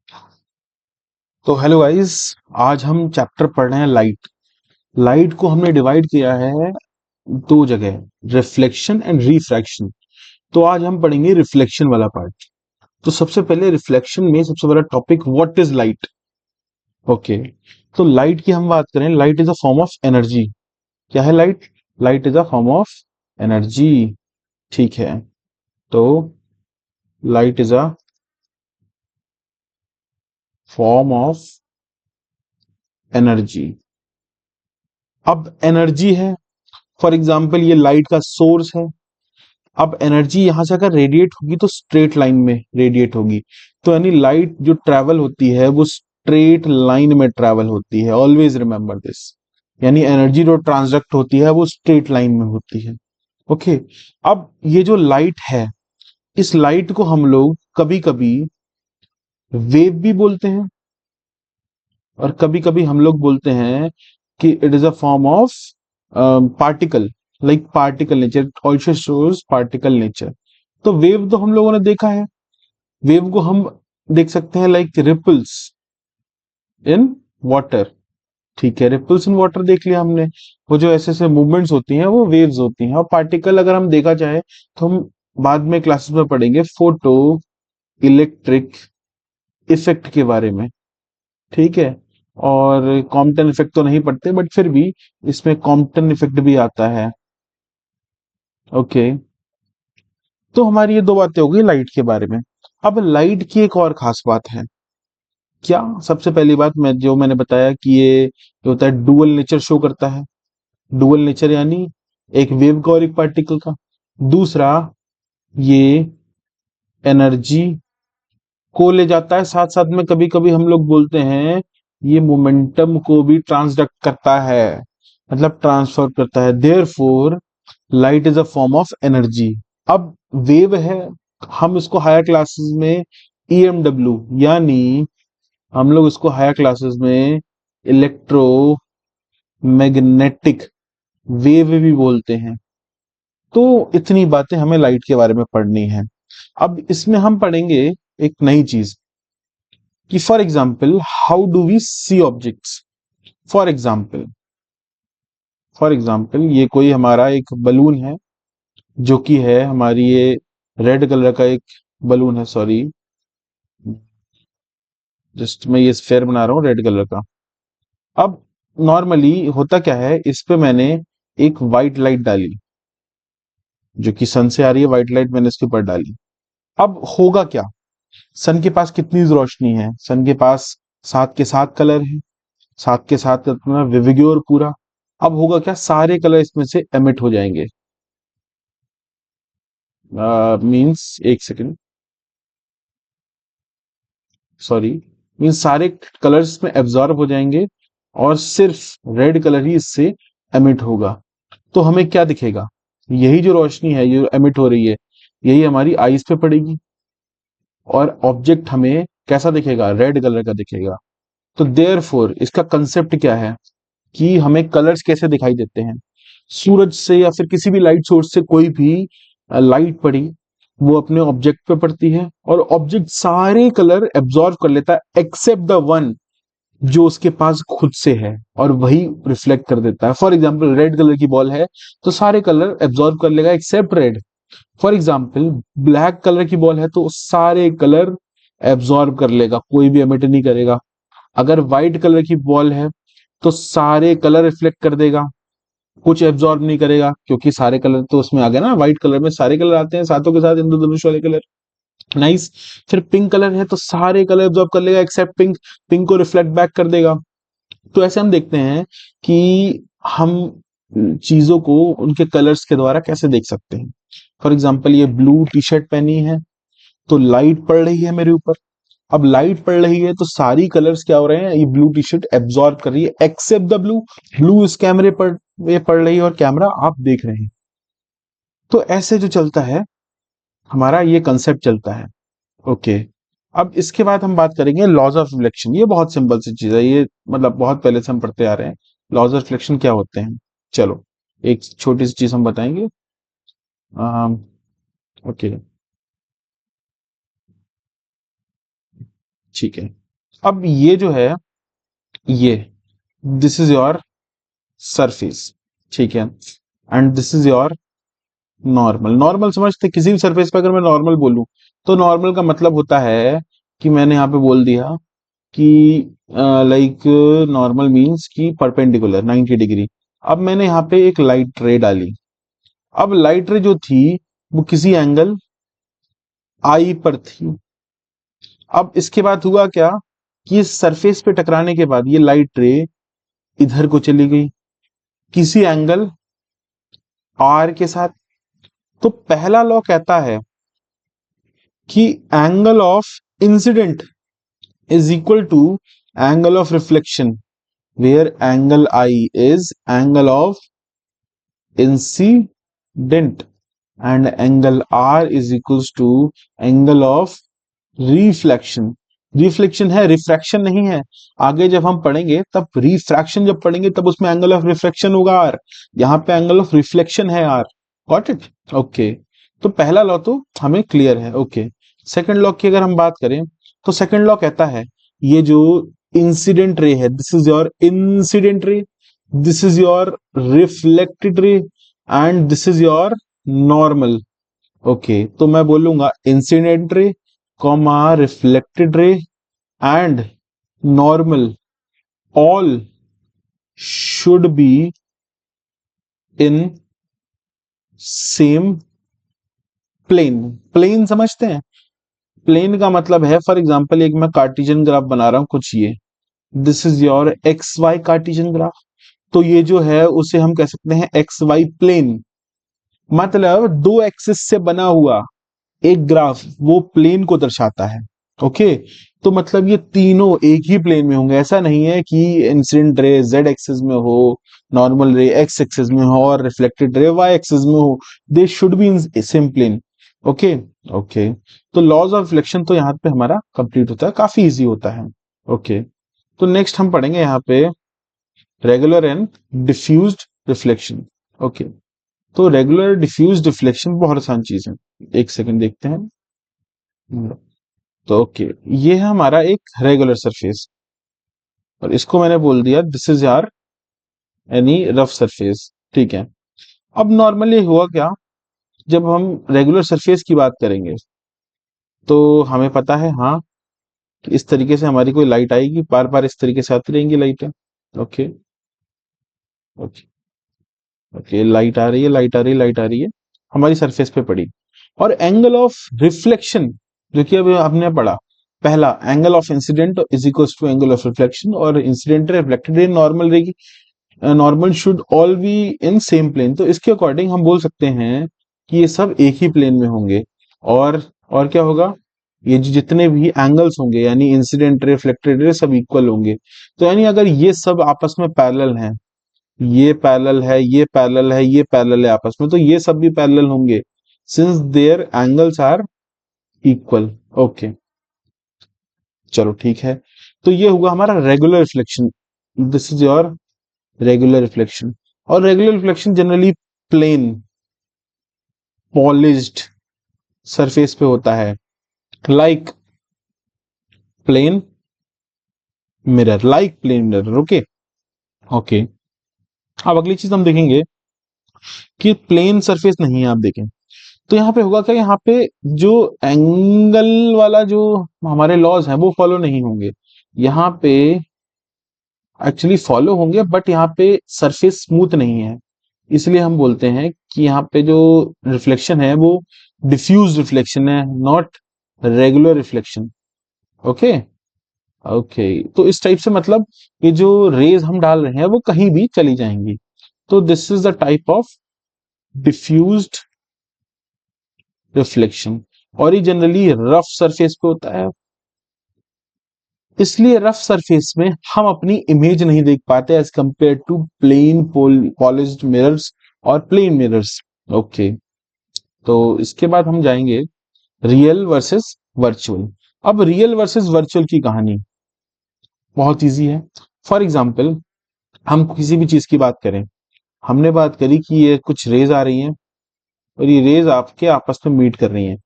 तो hello guys. आज हम चैप्टर पढ़ रहे हैं लाइट। लाइट को हमने डिवाइड किया है दो जगह, रिफ्लेक्शन एंड रिफ्रैक्शन। तो आज हम पढ़ेंगे रिफ्लेक्शन वाला पार्ट। तो सबसे पहले रिफ्लेक्शन में सबसे बड़ा topic what is light. Okay, तो लाइट की हम बात करें, light is a form of energy. क्या है light? Light is a form of energy. ठीक है, तो light is a form of energy. अब एनर्जी है, फॉर एग्जाम्पल ये लाइट का सोर्स है। अब एनर्जी यहां से अगर रेडिएट होगी तो स्ट्रेट लाइन में रेडिएट होगी। तो यानी लाइट जो ट्रैवल होती है वो स्ट्रेट लाइन में ट्रैवल होती है। Always remember this. यानी एनर्जी जो ट्रांसडक्ट होती है वो स्ट्रेट लाइन में होती है। ओके, अब ये जो लाइट है, इस लाइट को हम लोग कभी कभी वेव भी बोलते हैं, और कभी कभी हम लोग बोलते हैं कि it is a form of particle, like particle nature also shows particle nature. तो वेव तो हम लोगों ने देखा है, वेव को हम देख सकते हैं लाइक रिपल्स इन वाटर। ठीक है, रिपल्स इन वाटर देख लिया हमने। वो जो ऐसे ऐसे मूवमेंट्स होती हैं वो वेव्स होती हैं। और पार्टिकल अगर हम देखा जाए तो हम बाद में क्लासेस में पढ़ेंगे फोटो इलेक्ट्रिक इफेक्ट के बारे में। ठीक है, और कॉम्पटन इफेक्ट तो नहीं पढ़ते, बट फिर भी इसमें कॉम्पटन इफेक्ट भी आता है। ओके, तो हमारी ये दो बातें हो गई लाइट के बारे में। अब लाइट की एक और खास बात है। क्या? सबसे पहली बात मैंने बताया कि ये जो होता है डुअल नेचर शो करता है। डुअल नेचर यानी एक वेव का और एक पार्टिकल का। दूसरा, ये एनर्जी को ले जाता है, साथ साथ में कभी कभी हम लोग बोलते हैं ये मोमेंटम को भी ट्रांसडक्ट करता है, मतलब ट्रांसफर करता है। Therefore light is a form of energy. अब वेव है, हम इसको हायर क्लासेस में ईएमडब्ल्यू यानी हम लोग इसको हायर क्लासेस में इलेक्ट्रोमैग्नेटिक वेव भी बोलते हैं। तो इतनी बातें हमें लाइट के बारे में पढ़नी है। अब इसमें हम पढ़ेंगे एक नई चीज कि for example how do we see objects. For example ये कोई हमारा एक बलून है, जो कि है हमारी ये रेड कलर का एक बलून है। सॉरी, जस्ट मैं ये स्फेयर बना रहा हूँ रेड कलर का। अब नॉर्मली होता क्या है, इस पे मैंने एक वाइट लाइट डाली, जो कि सन से आ रही है। वाइट लाइट मैंने इसके ऊपर डाली। अब होगा क्या? सन के पास कितनी रोशनी है? सन के पास 7 के 7 कलर है। 7 के 7 अपना विविग्योर पूरा। अब होगा क्या, सारे कलर इसमें से एमिट हो जाएंगे। मींस एक सेकेंड, सॉरी, मींस सारे कलर्स में एब्जॉर्ब हो जाएंगे और सिर्फ रेड कलर ही इससे एमिट होगा। तो हमें क्या दिखेगा? यही जो रोशनी है, ये एमिट हो रही है, यही हमारी आईज पे पड़ेगी, और ऑब्जेक्ट हमें कैसा दिखेगा? रेड कलर का दिखेगा। तो देयरफॉर इसका कंसेप्ट क्या है कि हमें कलर्स कैसे दिखाई देते हैं? सूरज से या फिर किसी भी लाइट सोर्स से कोई भी लाइट पड़ी, वो अपने ऑब्जेक्ट पे पड़ती है और ऑब्जेक्ट सारे कलर एब्जॉर्व कर लेता है एक्सेप्ट द वन जो उसके पास खुद से है, और वही रिफ्लेक्ट कर देता है। फॉर एग्जाम्पल रेड कलर की बॉल है तो सारे कलर एब्जॉर्व कर लेगा except red. For example black colour की बॉल है तो सारे कलर एब्जॉर्ब कर लेगा, कोई भी एमिट नहीं करेगा। अगर व्हाइट कलर की बॉल है तो सारे कलर रिफ्लेक्ट कर देगा, कुछ एब्जॉर्ब नहीं करेगा, क्योंकि सारे कलर तो उसमें आ गए ना। व्हाइट कलर में सारे कलर आते हैं सातों के साथ, इंद्रधनुष वाले कलर। नाइस। फिर पिंक कलर है तो सारे कलर एब्जॉर्ब कर लेगा एक्सेप्ट पिंक, पिंक को रिफ्लेक्ट बैक कर देगा। तो ऐसे हम देखते हैं कि हम चीजों को उनके कलर्स के द्वारा कैसे देख सकते हैं। फॉर एग्जाम्पल ये ब्लू टी शर्ट पहनी है तो लाइट पड़ रही है मेरे ऊपर। अब लाइट पड़ रही है तो सारी कलर्स क्या हो रहे हैं, ये ब्लू टी शर्ट एब्जॉर्ब कर रही है एक्सेप्ट द ब्लू। ब्लू इस कैमरे पर ये पड़ रही है और कैमरा आप देख रहे हैं। तो ऐसे जो चलता है हमारा ये कंसेप्ट चलता है। ओके, अब इसके बाद हम बात करेंगे लॉज ऑफ रिफ्लेक्शन। ये बहुत सिंपल सी चीज है, ये मतलब बहुत पहले से हम पढ़ते आ रहे हैं। लॉज ऑफ रिफ्लेक्शन क्या होते हैं, चलो एक छोटी सी चीज हम बताएंगे। ओके, ठीक है। अब ये जो है, ये दिस इज योर सरफेस, ठीक है, and this is your normal. Normal समझते, किसी भी सरफेस पे अगर मैं नॉर्मल बोलूं तो नॉर्मल का मतलब होता है कि मैंने यहाँ पे बोल दिया कि लाइक नॉर्मल मीन्स कि परपेंडिकुलर 90 डिग्री। अब मैंने यहाँ पे एक लाइट रे डाली। अब लाइट रे जो थी वो किसी एंगल आई पर थी। अब इसके बाद हुआ क्या कि इस सरफेस पे टकराने के बाद ये लाइट रे इधर को चली गई किसी एंगल आर के साथ। तो पहला लॉ कहता है कि angle of incident is equal to angle of reflection, where angle I is angle of incident and angle R is equals to angle of reflection. Reflection है, रिफ्रैक्शन नहीं है। आगे जब हम पढ़ेंगे तब रिफ्रैक्शन जब पढ़ेंगे तब उसमें एंगल ऑफ रिफ्लेक्शन होगा आर, यहाँ पे एंगल ऑफ रिफ्लेक्शन है आर। Got it? ओके, तो पहला लॉ तो हमें क्लियर है। ओके, सेकंड लॉ की अगर हम बात करें तो सेकंड लॉ कहता है ये जो इंसिडेंट रे है, this is your incident ray, this is your reflected ray and this is your normal. Okay, तो मैं बोलूंगा incident ray comma reflected ray and normal all should be in same plane. Plane समझते हैं? Plane का मतलब है, for example एक मैं कार्टेशियन ग्राफ बना रहा हूं कुछ, ये this is your X Y Cartesian graph. तो ये जो है उसे हम कह सकते हैं एक्स वाई प्लेन। मतलब दो एक्सिस से बना हुआ एक ग्राफ वो प्लेन को दर्शाता है। ओके, तो मतलब ये तीनों एक ही प्लेन में होंगे। ऐसा नहीं है कि इंसिडेंट रे जेड एक्सिस में हो, नॉर्मल रे एक्स एक्सिस में हो और रिफ्लेक्टेड रे वाई एक्सिस में हो। They should be in same plane. Okay okay, तो लॉज ऑफ रिफ्लेक्शन तो यहाँ पे हमारा कंप्लीट होता है, काफी इजी होता है। ओके, तो नेक्स्ट हम पढ़ेंगे यहाँ पे regular and diffused reflection. Okay, तो रेगुलर डिफ्यूज रिफ्लेक्शन बहुत आसान चीज है। एक सेकंड देखते हैं। तो ओके, ये है हमारा एक रेगुलर सरफेस और इसको मैंने बोल दिया दिस इज यार एनी रफ सरफेस। ठीक है, अब नॉर्मली हुआ क्या, जब हम रेगुलर सरफेस की बात करेंगे तो हमें पता है हाँ कि इस तरीके से हमारी कोई लाइट आएगी, बार बार इस तरीके से आती रहेंगी लाइटें। ओके ओके ओके, लाइट आ रही है, लाइट आ रही है, लाइट आ रही है, हमारी सरफेस पे पड़ी। और एंगल ऑफ रिफ्लेक्शन जो कि अभी हमने पढ़ा, पहला angle of incident is equals to angle of reflection, और incident reflected ray normal ray की normal should all be in same plane. तो इसके अकॉर्डिंग हम बोल सकते हैं कि ये सब एक ही प्लेन में होंगे। और क्या होगा, ये जितने भी एंगल्स होंगे यानी इंसिडेंट रे रिफ्लेक्टेड रे सब इक्वल होंगे। तो यानी अगर ये सब आपस में पैरेलल हैं, ये पैरेलल है, ये पैरेलल है, ये पैरेलल है आपस में, तो ये सब भी पैरेलल होंगे since their angles are equal. Okay, चलो ठीक है, तो ये हुआ हमारा regular reflection. This is your regular reflection. और regular reflection generally plane polished surface पे होता है, like plane mirror, like plane mirror. Okay okay, अब अगली चीज हम देखेंगे कि प्लेन सरफेस नहीं है। आप देखें तो यहाँ पे होगा क्या, यहाँ पे जो एंगल वाला जो हमारे लॉज हैं वो फॉलो नहीं होंगे, यहाँ पे एक्चुअली फॉलो होंगे बट यहाँ पे सरफेस स्मूथ नहीं है। इसलिए हम बोलते हैं कि यहाँ पे जो रिफ्लेक्शन है वो डिफ्यूज रिफ्लेक्शन है, not regular reflection. Okay okay, तो इस टाइप से मतलब ये जो रेज हम डाल रहे हैं वो कहीं भी चली जाएंगी। तो this is the type of diffused reflection, और ये जनरली रफ सरफेस पे होता है। इसलिए रफ सरफेस में हम अपनी इमेज नहीं देख पाते as compare to plane polished mirrors और प्लेन मिरर्स। ओके, तो इसके बाद हम जाएंगे रियल वर्सेस वर्चुअल। अब रियल वर्सेस वर्चुअल की कहानी बहुत इजी है। फॉर एग्जाम्पल हम किसी भी चीज की बात करें, हमने बात करी कि ये कुछ रेज आ रही हैं और ये रेज आपके आपस में मीट कर रही हैं,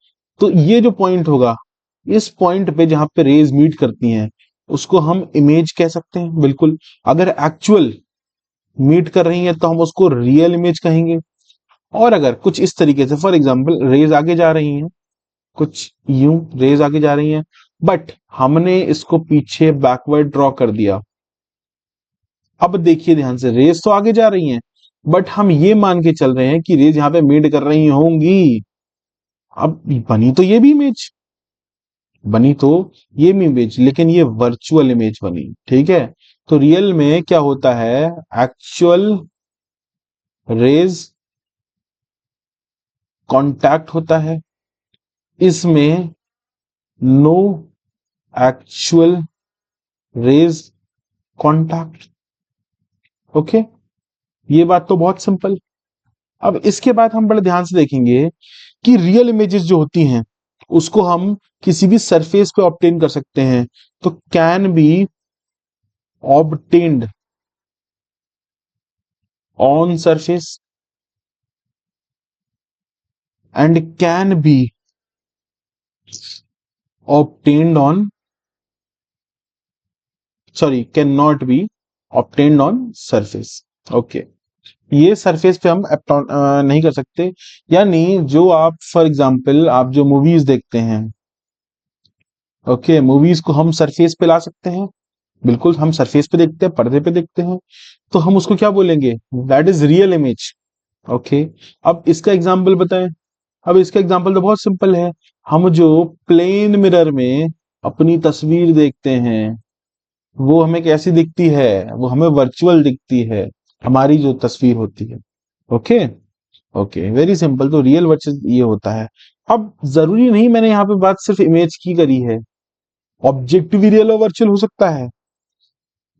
तो ये जो पॉइंट होगा इस पॉइंट पे जहां पे रेज मीट करती हैं उसको हम इमेज कह सकते हैं, बिल्कुल। अगर एक्चुअल मीट कर रही हैं तो हम उसको रियल इमेज कहेंगे। और अगर कुछ इस तरीके से, फॉर एग्जाम्पल रेज आगे जा रही हैं, कुछ यूं रेज आगे जा रही हैं, बट हमने इसको पीछे बैकवर्ड ड्रॉ कर दिया। अब देखिए ध्यान से, रेज तो आगे जा रही हैं बट हम ये मान के चल रहे हैं कि रेज यहाँ पे मीट कर रही होंगी। अब बनी तो ये भी इमेज, लेकिन ये वर्चुअल इमेज बनी, ठीक है। तो रियल में क्या होता है, एक्चुअल रेज कांटेक्ट होता है, इसमें no actual rays contact. Okay, ये बात तो बहुत सिंपल। अब इसके बाद हम बड़े ध्यान से देखेंगे कि रियल इमेजेस जो होती हैं उसको हम किसी भी सरफेस पे ऑब्टेन कर सकते हैं। तो can be obtained on surface and can be obtained on, sorry, can not be obtained on surface. Okay, ये सरफेस पे हम नहीं कर सकते। यानी जो आप, फॉर एग्जांपल आप जो मूवीज देखते हैं, ओके, मूवीज को हम सरफेस पे ला सकते हैं, बिल्कुल। हम सरफेस पे देखते हैं, पर्दे पे देखते हैं, तो हम उसको क्या बोलेंगे, that is real image. Okay, अब इसका एग्जांपल बताएं। अब इसका एग्जांपल तो बहुत सिंपल है। हम जो प्लेन मिरर में अपनी तस्वीर देखते हैं वो हमें कैसी दिखती है, वो हमें वर्चुअल दिखती है, हमारी जो तस्वीर होती है। Okay, okay, very simple. तो रियल वर्सेस ये होता है। अब जरूरी नहीं मैंने यहाँ पे बात सिर्फ इमेज की करी है, ऑब्जेक्ट भी रियल और वर्चुअल हो सकता है।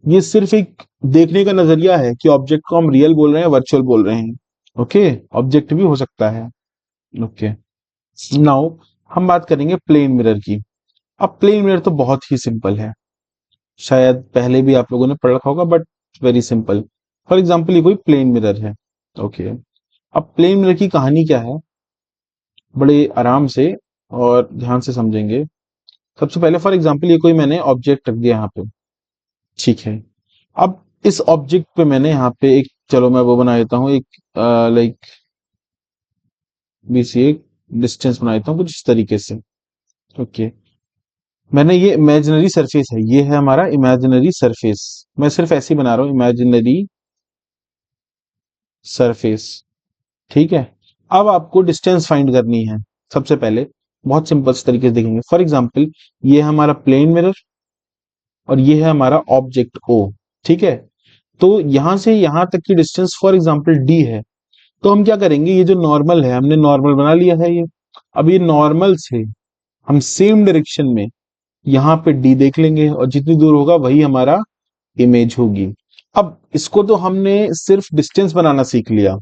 ये सिर्फ एक देखने का नजरिया है कि ऑब्जेक्ट को हम रियल बोल रहे हैं, वर्चुअल बोल रहे हैं। ओके, ऑब्जेक्ट भी हो सकता है। ओके, नाउ हम बात करेंगे प्लेन मिरर की। अब प्लेन मिरर तो बहुत ही सिंपल है, शायद पहले भी आप लोगों ने पढ़ रखा होगा, but very simple. For example ये कोई प्लेन मिरर है। ओके, अब प्लेन मिरर की कहानी क्या है, बड़े आराम से और ध्यान से समझेंगे। सबसे पहले फॉर एग्जाम्पल ये कोई मैंने ऑब्जेक्ट रख दिया यहाँ पे, ठीक है। अब इस ऑब्जेक्ट पे मैंने यहाँ पे एक, चलो मैं वो बना देता हूँ, एक लाइक बीसी एक डिस्टेंस बना देता हूँ कुछ इस तरीके से। ओके, मैंने ये इमेजिनरी सरफेस है, ये है हमारा इमेजिनरी सरफेस। मैं सिर्फ ऐसे ही बना रहा हूँ, इमेजिनरी सरफेस, ठीक है। अब आपको डिस्टेंस फाइंड करनी है। सबसे पहले बहुत सिंपल तरीके से देखेंगे। फॉर एग्जाम्पल ये है हमारा प्लेन मिरर और ये है हमारा ऑब्जेक्ट ओ, ठीक है। तो यहां से यहां तक की डिस्टेंस फॉर एग्जाम्पल डी है। तो हम क्या करेंगे, ये जो नॉर्मल है हमने नॉर्मल बना लिया है ये। अब ये नॉर्मल से हम सेम डायरेक्शन में यहाँ पे डी देख लेंगे और जितनी दूर होगा वही हमारा इमेज होगी। अब इसको तो हमने सिर्फ डिस्टेंस बनाना सीख लिया,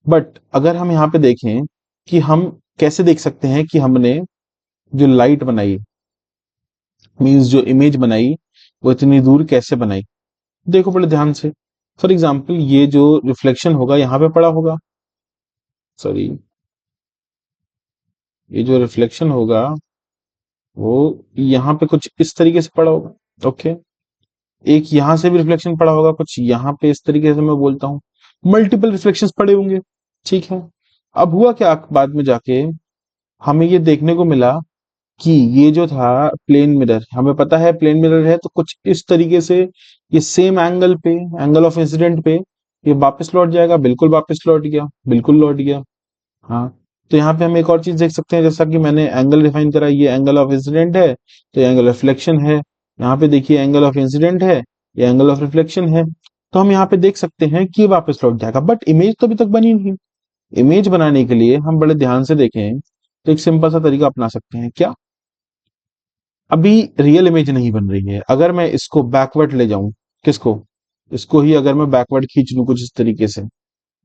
बट अगर हम यहाँ पे देखें कि हम कैसे देख सकते हैं कि हमने जो लाइट बनाई, मीन्स जो इमेज बनाई, वो इतनी दूर कैसे बनाई। देखो बड़े ध्यान से। फॉर एग्जाम्पल ये जो रिफ्लेक्शन होगा यहाँ पे पड़ा होगा, सॉरी, ये जो रिफ्लेक्शन होगा वो यहाँ पे कुछ इस तरीके से पड़ा होगा। ओके, एक यहाँ से भी रिफ्लेक्शन पड़ा होगा कुछ यहाँ पे इस तरीके से, मैं बोलता हूँ मल्टीपल रिफ्लेक्शंस पड़े होंगे, ठीक है। अब हुआ क्या, बाद में जाके हमें ये देखने को मिला कि ये जो था प्लेन मिरर, हमें पता है प्लेन मिरर है, तो कुछ इस तरीके से ये सेम एंगल पे, एंगल ऑफ इंसिडेंट पे ये वापस लौट जाएगा, बिल्कुल वापस लौट गया, बिल्कुल लौट गया। हाँ, तो यहाँ पे हम एक और चीज देख सकते हैं, जैसा कि मैंने एंगल डिफाइन करा, ये एंगल ऑफ इंसिडेंट है तो ये एंगल ऑफ रिफ्लेक्शन है। यहाँ पे देखिए एंगल ऑफ इंसिडेंट है, ये एंगल ऑफ रिफ्लेक्शन है। तो हम यहाँ पे देख सकते हैं कि ये वापस लौट जाएगा, बट इमेज तो अभी तक बनी नहीं। इमेज बनाने के लिए हम बड़े ध्यान से देखें तो एक सिंपल सा तरीका अपना सकते हैं। क्या, अभी रियल इमेज नहीं बन रही है, अगर मैं इसको बैकवर्ड ले जाऊं, किसको, इसको ही अगर मैं बैकवर्ड खींच लूं कुछ इस तरीके से,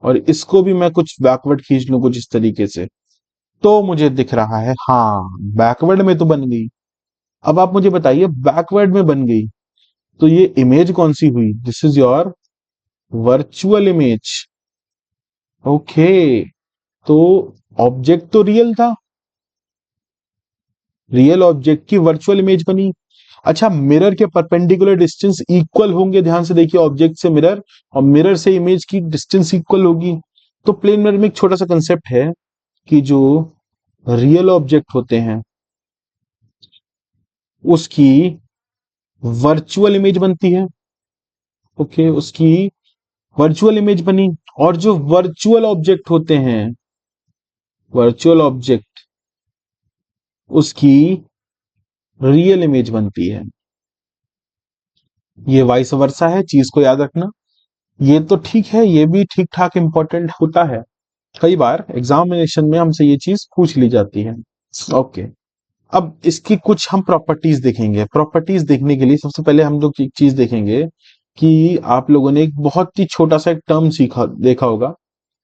और इसको भी मैं कुछ बैकवर्ड खींच लूं कुछ इस तरीके से, तो मुझे दिख रहा है, हाँ बैकवर्ड में तो बन गई। अब आप मुझे बताइए, बैकवर्ड में बन गई तो ये इमेज कौन सी हुई, this is your virtual image. Okay, तो ऑब्जेक्ट तो रियल था, रियल ऑब्जेक्ट की वर्चुअल इमेज बनी। अच्छा, मिरर के परपेंडिकुलर डिस्टेंस इक्वल होंगे, ध्यान से देखिए, ऑब्जेक्ट से मिरर और मिरर से इमेज की डिस्टेंस इक्वल होगी। तो प्लेन मिरर में एक छोटा सा कंसेप्ट है कि जो रियल ऑब्जेक्ट होते हैं उसकी वर्चुअल इमेज बनती है। ओके, उसकी वर्चुअल इमेज बनी। और जो वर्चुअल ऑब्जेक्ट होते हैं, वर्चुअल ऑब्जेक्ट, उसकी रियल इमेज बनती है। ये वाइस वर्सा है, चीज को याद रखना। ये तो ठीक है, ये भी ठीक ठाक इंपॉर्टेंट होता है, कई बार एग्जामिनेशन में हमसे ये चीज पूछ ली जाती है। ओके, अब इसकी कुछ हम प्रॉपर्टीज देखेंगे। प्रॉपर्टीज देखने के लिए सबसे पहले हम लोग एक चीज देखेंगे कि आप लोगों ने एक बहुत ही छोटा सा एक टर्म सीखा देखा होगा,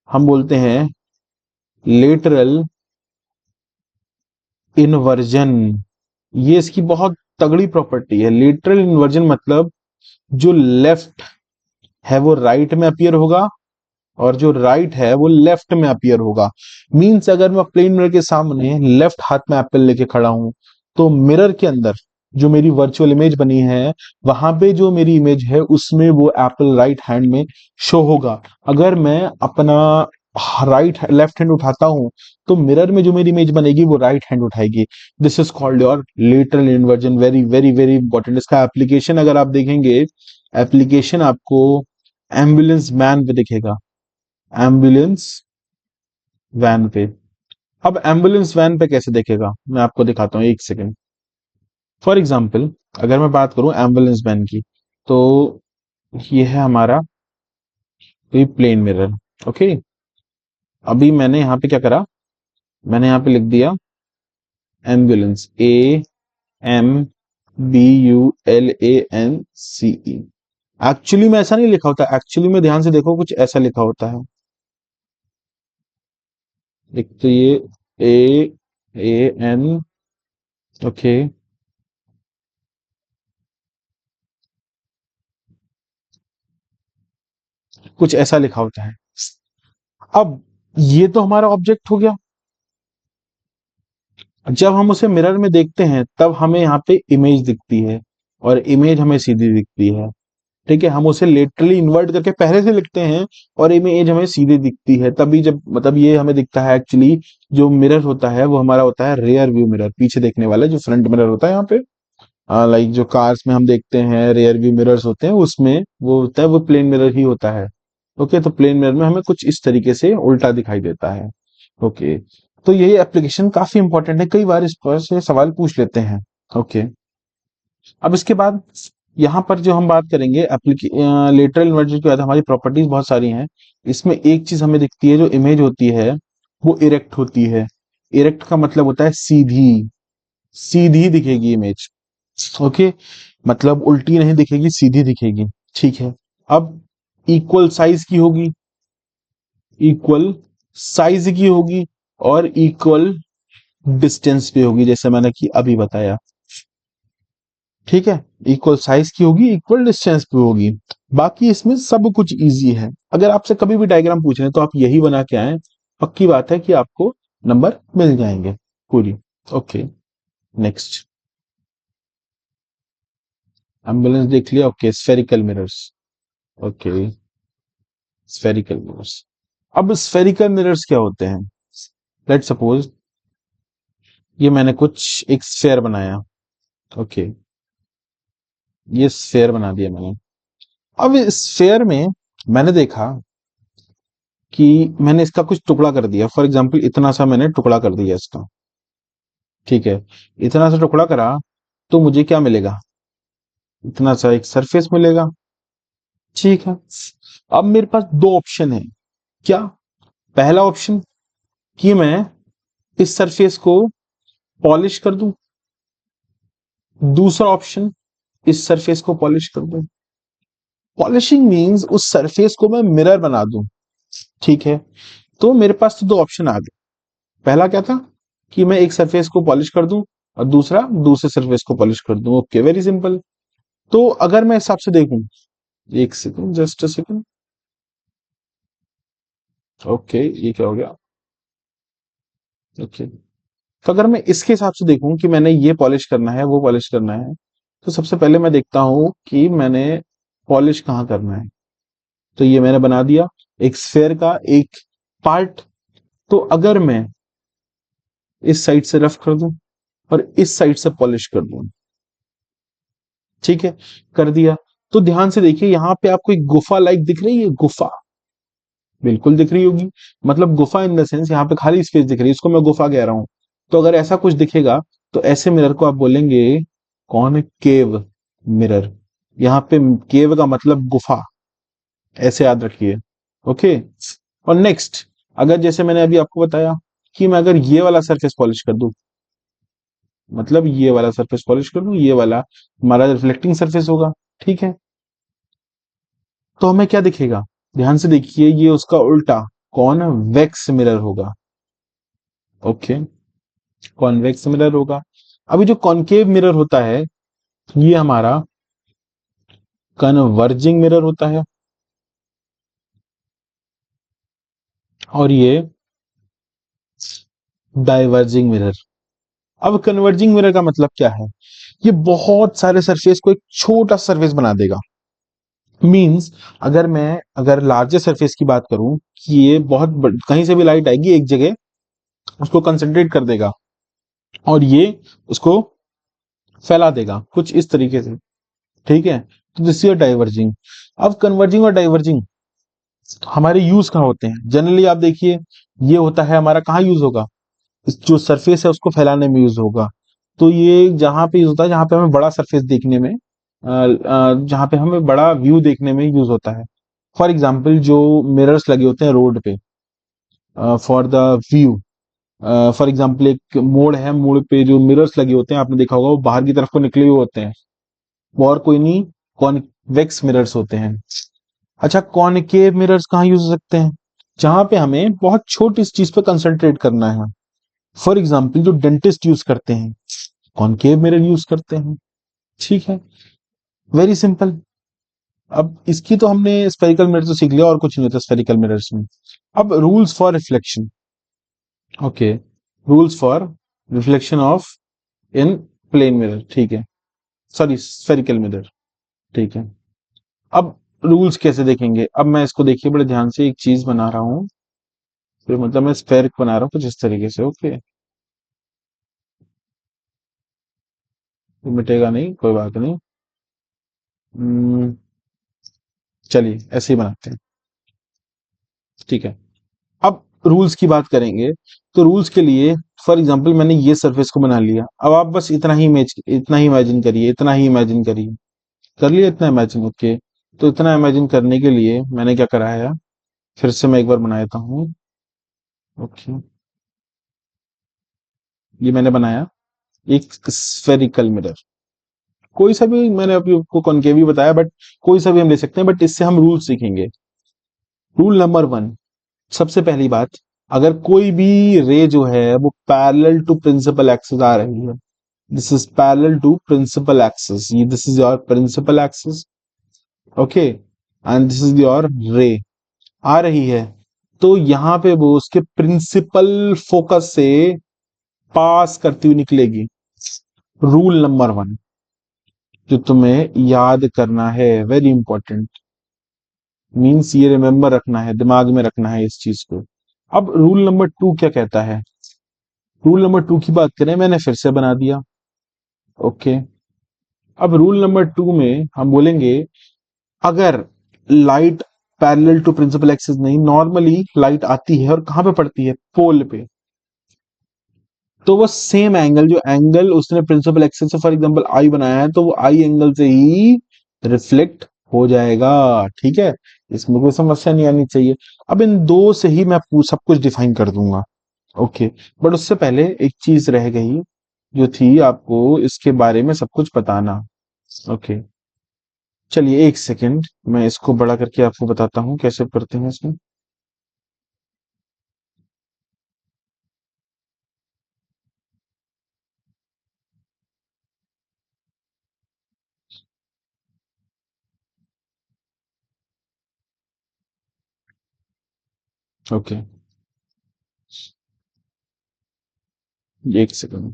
हम बोलते हैं लेटरल इन्वर्जन। ये इसकी बहुत तगड़ी प्रॉपर्टी है। लेटरल इन्वर्जन मतलब जो लेफ्ट है वो राइट में अपीयर होगा और जो राइट है वो लेफ्ट में अपीयर होगा। मींस अगर मैं प्लेन मिरर के सामने लेफ्ट हाथ में एप्पल लेके खड़ा हूं तो मिरर के अंदर जो मेरी वर्चुअल इमेज बनी है वहां पे जो मेरी इमेज है उसमें वो एप्पल राइट हैंड में शो होगा। अगर मैं अपना राइट लेफ्ट हैंड उठाता हूं तो मिरर में जो मेरी इमेज बनेगी वो राइट हैंड उठाएगी। This is called your lateral inversion. Very very very important. इसका एप्लीकेशन अगर आप देखेंगे, एप्लीकेशन आपको एम्बुलेंस मैन पे दिखेगा, एम्बुलेंस वैन पे। अब एम्बुलेंस वैन पे कैसे देखेगा मैं आपको दिखाता हूँ, एक सेकेंड। फॉर एग्जाम्पल अगर मैं बात करूं एम्बुलेंस वैन की, तो ये है हमारा कोई प्लेन मिरर। ओके, अभी मैंने यहाँ पे क्या करा, मैंने यहाँ पे लिख दिया एम्बुलेंस, AMBULANCE। एक्चुअली में ऐसा नहीं लिखा होता, एक्चुअली में ध्यान से देखो कुछ ऐसा लिखा होता है। एक तो ये AAN, ओके, कुछ ऐसा लिखा होता है। अब ये तो हमारा ऑब्जेक्ट हो गया। जब हम उसे मिरर में देखते हैं तब हमें यहाँ पे इमेज दिखती है और इमेज हमें सीधी दिखती है। ठीक है, हम उसे लेटरली इन्वर्ट करके पहले से लिखते हैं और इमेज हमें सीधी दिखती है तभी, जब मतलब ये हमें दिखता है। एक्चुअली जो मिरर होता है वो हमारा होता है रेयर व्यू मिरर, पीछे देखने वाला जो फ्रंट मिरर होता है यहाँ पे, लाइक जो कार्स में हम देखते हैं रेयर व्यू मिरर्स होते हैं, उसमें वो होता है, वो प्लेन मिरर ही होता है। ओके, तो प्लेन मिरर में हमें कुछ इस तरीके से उल्टा दिखाई देता है। ओके, तो ये एप्लीकेशन काफी इंपॉर्टेंट है, कई बार इस पर से सवाल पूछ लेते हैं। ओके, अब इसके बाद यहाँ पर जो हम बात करेंगे लेटरल इन्वर्जन के बाद हमारी प्रॉपर्टीज बहुत सारी हैं। इसमें एक चीज हमें दिखती है, जो इमेज होती है वो इरेक्ट होती है। इरेक्ट का मतलब होता है सीधी, सीधी दिखेगी इमेज। ओके, मतलब उल्टी नहीं दिखेगी, सीधी दिखेगी। ठीक है, अब इक्वल साइज की होगी, इक्वल साइज की होगी और इक्वल डिस्टेंस पे होगी, जैसे मैंने कि अभी बताया। ठीक है, इक्वल साइज की होगी, इक्वल डिस्टेंस पे होगी। बाकी इसमें सब कुछ इजी है। अगर आपसे कभी भी डायग्राम पूछ रहे हैं तो आप यही बना के आए, पक्की बात है कि आपको नंबर मिल जाएंगे पूरी। ओके, नेक्स्ट एम्बुलेंस देख लिया। Okay, spherical mirrors. Okay, spherical mirrors. अब स्फेरिकल मिरर्स क्या होते हैं? लेट सपोज ये मैंने कुछ एक स्फेयर बनाया। ओके, ये स्फेयर बना दिया मैंने। अब इस स्फेयर में मैंने देखा कि मैंने इसका कुछ टुकड़ा कर दिया। फॉर एग्जाम्पल इतना सा मैंने टुकड़ा कर दिया इसका। ठीक है, इतना सा टुकड़ा करा तो मुझे क्या मिलेगा? इतना सा एक सरफेस मिलेगा। ठीक है, अब मेरे पास दो ऑप्शन है। क्या? पहला ऑप्शन कि मैं इस सरफेस को पॉलिश कर दूं, दूसरा ऑप्शन इस सरफेस को पॉलिश कर दूं। पॉलिशिंग मींस उस सरफेस को मैं मिरर बना दूं। ठीक है, तो मेरे पास तो दो ऑप्शन आ गए। पहला क्या था कि मैं एक सरफेस को पॉलिश कर दूं और दूसरा दूसरे सरफेस को पॉलिश कर दूं। Okay, very simple. तो अगर मैं हिसाब से देखूं, एक second, just a second. Okay, ये क्या हो गया? ओके, तो अगर मैं इसके हिसाब से देखूं कि मैंने ये पॉलिश करना है, वो पॉलिश करना है, तो सबसे पहले मैं देखता हूं कि मैंने पॉलिश कहाँ करना है। तो ये मैंने बना दिया एक स्फेयर का एक पार्ट। तो अगर मैं इस साइड से रफ कर दूं और इस साइड से पॉलिश कर दूं, ठीक है, कर दिया। तो ध्यान से देखिए, यहाँ पे आपको एक गुफा लाइक दिख रही है, गुफा बिल्कुल दिख रही होगी। मतलब गुफा इन द सेंस यहाँ पे खाली स्पेस दिख रही है, इसको मैं गुफा कह रहा हूँ। तो अगर ऐसा कुछ दिखेगा तो ऐसे मिरर को आप बोलेंगे कौन, केव मिरर। यहाँ पे केव का मतलब गुफा, ऐसे याद रखिए। ओके। और नेक्स्ट, अगर जैसे मैंने अभी आपको बताया कि मैं अगर ये वाला सरफेस पॉलिश कर दूं, मतलब ये वाला सरफेस पॉलिश कर दूं, ये वाला हमारा रिफ्लेक्टिंग सरफेस होगा, ठीक है। तो हमें क्या दिखेगा, ध्यान से देखिए, ये उसका उल्टा कॉन्वेक्स मिरर होगा। ओके, कॉन्वेक्स मिरर होगा। अभी जो कॉनकेव मिरर होता है, ये हमारा कन्वर्जिंग मिरर होता है, और ये डाइवर्जिंग मिरर। अब कन्वर्जिंग मिरर का मतलब क्या है, ये बहुत सारे सरफेस को एक छोटा सरफेस बना देगा। मींस अगर लार्जर सरफेस की बात करूं कि ये कहीं से भी लाइट आएगी एक जगह, उसको कंसंट्रेट कर देगा और ये उसको फैला देगा कुछ इस तरीके से, ठीक है। तो दिस इज डाइवर्जिंग। अब कन्वर्जिंग और डाइवर्जिंग हमारे यूज कहाँ होते हैं, जनरली आप देखिए, ये होता है हमारा कहाँ यूज होगा, जो सरफेस है उसको फैलाने में यूज होगा। तो ये जहां पे यूज होता है, जहां पे हमें बड़ा सरफेस देखने में, जहां पे हमें बड़ा व्यू देखने में यूज होता है। फॉर एग्जाम्पल जो मिरर्स लगे होते हैं रोड पे for the view, for example एक मोड़ है, मोड़ पे जो मिरर्स लगे होते हैं आपने देखा होगा, वो बाहर की तरफ को निकले हुए होते हैं, वो और कोई नहीं, कॉन्वेक्स मिरर्स होते हैं। अच्छा, कॉनकेव मिरर्स कहाँ यूज हो सकते हैं, जहां पे हमें बहुत छोटी इस चीज पे कंसंट्रेट करना है। फॉर एग्जाम्पल जो डेंटिस्ट यूज करते हैं, कॉनकेव मिरर यूज करते हैं, ठीक है, वेरी सिंपल। अब इसकी तो हमने स्फेरिकल मिरर तो सीख लिया, और कुछ नहीं होता स्फेरिकल मिरर्स में। अब rules for reflection, okay, rules for reflection of in plane mirror, ठीक है, सॉरी स्फेरिकल मिरर, ठीक है। अब रूल्स कैसे देखेंगे, अब मैं इसको देखिए बड़े ध्यान से, एक चीज बना रहा हूं, फिर मतलब मैं स्फेयर बना रहा हूँ कुछ इस तरीके से, ओके। मिटेगा नहीं, कोई बात नहीं। हम्म, चलिए ऐसे ही बनाते हैं, ठीक है। अब रूल्स की बात करेंगे, तो रूल्स के लिए फॉर एग्जांपल मैंने ये सरफेस को बना लिया, अब आप बस इतना ही इमेजिन करिए, इतना ही इमेजिन करिए, कर लिया इतना इमेजिन, ओके। तो इतना इमेजिन करने के लिए मैंने क्या कराया, फिर से मैं एक बार बना देता हूँ, ओके। ये मैंने बनाया एक स्फेरिकल मिरर, कोई सा भी, मैंने अभी आपको कॉनकेव भी बताया, बट कोई सा भी हम ले सकते हैं, बट इससे हम रूल सीखेंगे। रूल नंबर वन, सबसे पहली बात, अगर कोई भी रे जो है वो पैरेलल टू प्रिंसिपल एक्सिस आ रही है, this is parallel to principal axis, ये this is your principal axis, okay, and this is your ray, आ रही है, तो यहां पे वो उसके प्रिंसिपल फोकस से पास करती हुई निकलेगी। रूल नंबर वन जो तुम्हें याद करना है, वेरी इंपॉर्टेंट, मीन्स ये रिमेंबर रखना है, दिमाग में रखना है इस चीज को। अब रूल नंबर टू क्या कहता है, रूल नंबर टू की बात करें, मैंने फिर से बना दिया, ओके। अब रूल नंबर टू में हम बोलेंगे, अगर light parallel to principal axis नहीं, नॉर्मली लाइट आती है और कहां पे पड़ती है, पोल पे, तो वो सेम एंगल, जो एंगल उसने प्रिंसिपल एक्सिस से फॉर एग्जांपल आई बनाया है, तो वो आई एंगल से ही रिफ्लेक्ट हो जाएगा, ठीक है। इसमें कोई समस्या नहीं आनी चाहिए। अब इन दो से ही मैं सब कुछ डिफाइन कर दूंगा, ओके। बट उससे पहले एक चीज रह गई, जो थी आपको इसके बारे में सब कुछ बताना, ओके। चलिए एक सेकंड, मैं इसको बड़ा करके आपको बताता हूँ कैसे करते हैं इसमें। ओके, एक सेकंड।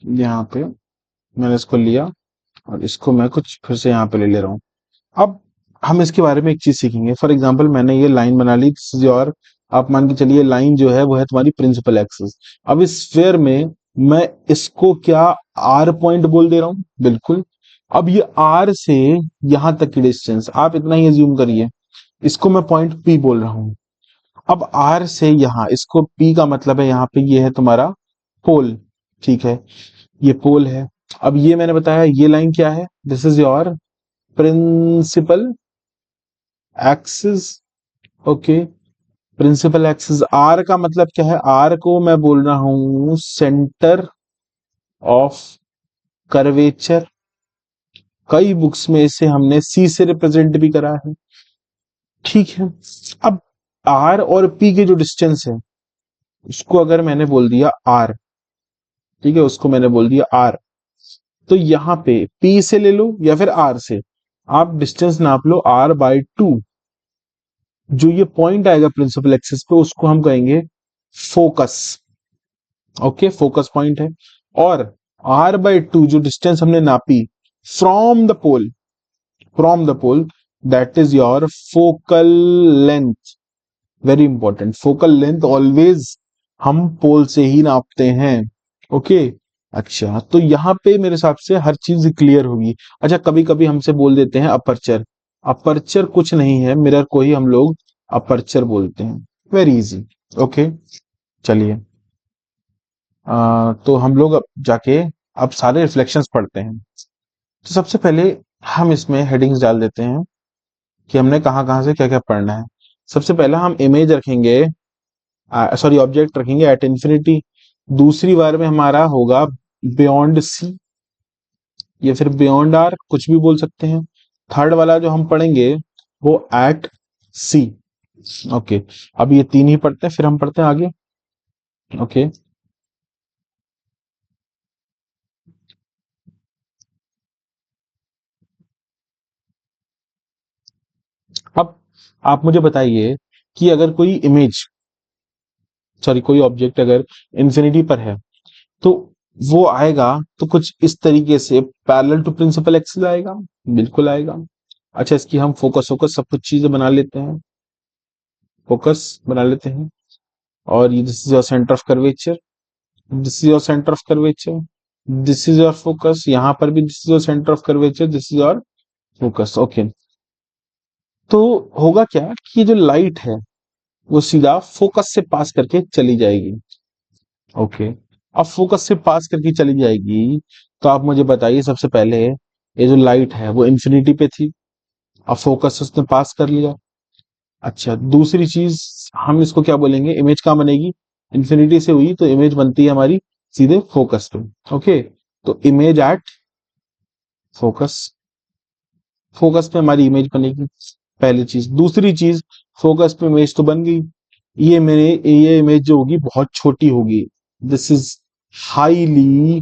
यहाँ पे मैंने इसको लिया और इसको मैं कुछ फिर से यहाँ पे ले ले रहा हूँ। अब हम इसके बारे में एक चीज सीखेंगे। फॉर एग्जाम्पल मैंने ये लाइन बना ली, दिस इज योर, आप मान के चलिए लाइन जो है वो है तुम्हारी प्रिंसिपल एक्सिस। अब इस स्फीयर में मैं इसको क्या आर पॉइंट बोल दे रहा हूँ, बिल्कुल। अब ये आर से यहां तक की डिस्टेंस आप इतना ही अज्यूम करिए, इसको मैं पॉइंट पी बोल रहा हूँ। अब आर से यहां, इसको पी का मतलब है यहाँ पे ये है तुम्हारा पोल, ठीक है, ये पोल है। अब ये मैंने बताया ये लाइन क्या है, this is your principal axis, okay. Principal axis, R का मतलब क्या है, आर को मैं बोल रहा हूं सेंटर ऑफ कर्वेचर। कई बुक्स में इसे हमने सी से रिप्रेजेंट भी करा है, ठीक है। अब आर और पी के जो डिस्टेंस है उसको अगर मैंने बोल दिया आर, ठीक है, उसको मैंने बोल दिया आर, तो यहां पे पी से ले लो या फिर आर से आप डिस्टेंस नाप लो r/2। जो ये पॉइंट आएगा प्रिंसिपल एक्सिस पे उसको हम कहेंगे फोकस, ओके, फोकस पॉइंट है। और r/2 जो डिस्टेंस हमने नापी from the pole, from the pole, that is your focal length. Very important, focal length always हम पोल से ही नापते हैं, ओके। अच्छा, तो यहाँ पे मेरे हिसाब से हर चीज क्लियर होगी। अच्छा, कभी कभी हमसे बोल देते हैं अपर्चर, अपर्चर कुछ नहीं है, मिरर को ही हम लोग अपर्चर बोलते हैं, वेरी इजी, ओके। चलिए, तो हम लोग अब जाके अब सारे रिफ्लेक्शंस पढ़ते हैं। तो सबसे पहले हम इसमें हेडिंग्स डाल देते हैं कि हमने कहाँ कहाँ से क्या क्या पढ़ना है। सबसे पहला हम इमेज रखेंगे, सॉरी ऑब्जेक्ट रखेंगे एट इंफिनिटी। दूसरी बार में हमारा होगा बियॉन्ड सी या फिर बियॉन्ड आर, कुछ भी बोल सकते हैं। थर्ड वाला जो हम पढ़ेंगे वो एट सी, ओके। अब ये तीन ही पढ़ते हैं फिर हम पढ़ते हैं आगे, ओके। अब आप मुझे बताइए कि अगर कोई इमेज, सॉरी कोई ऑब्जेक्ट अगर इंफिनिटी पर है तो वो आएगा तो कुछ इस तरीके से पैरेलल टू प्रिंसिपल एक्सिस आएगा, बिल्कुल आएगा। अच्छा, इसकी हम फोकस फोकस सब कुछ चीजें बना लेते हैं, फोकस बना लेते हैं। और ये this is your centre of curvature, this is your centre of curvature, this is your focus, यहाँ पर भी this is your centre of curvature, this is your focus, okay. तो होगा क्या कि ये जो लाइट है वो सीधा फोकस से पास करके चली जाएगी, ओके। अब फोकस से पास करके चली जाएगी तो आप मुझे बताइए सबसे पहले ये जो लाइट है वो इंफिनिटी पे थी, अब फोकस से उसने पास कर लिया। अच्छा, दूसरी चीज हम इसको क्या बोलेंगे, इमेज कहाँ बनेगी, इंफिनिटी से हुई तो इमेज बनती है हमारी सीधे फोकस पे, ओके। तो इमेज एट फोकस, फोकस पे हमारी इमेज बनेगी, पहली चीज। दूसरी चीज, फोकस पे इमेज तो बन गई, ये इमेज जो होगी बहुत छोटी होगी, this is highly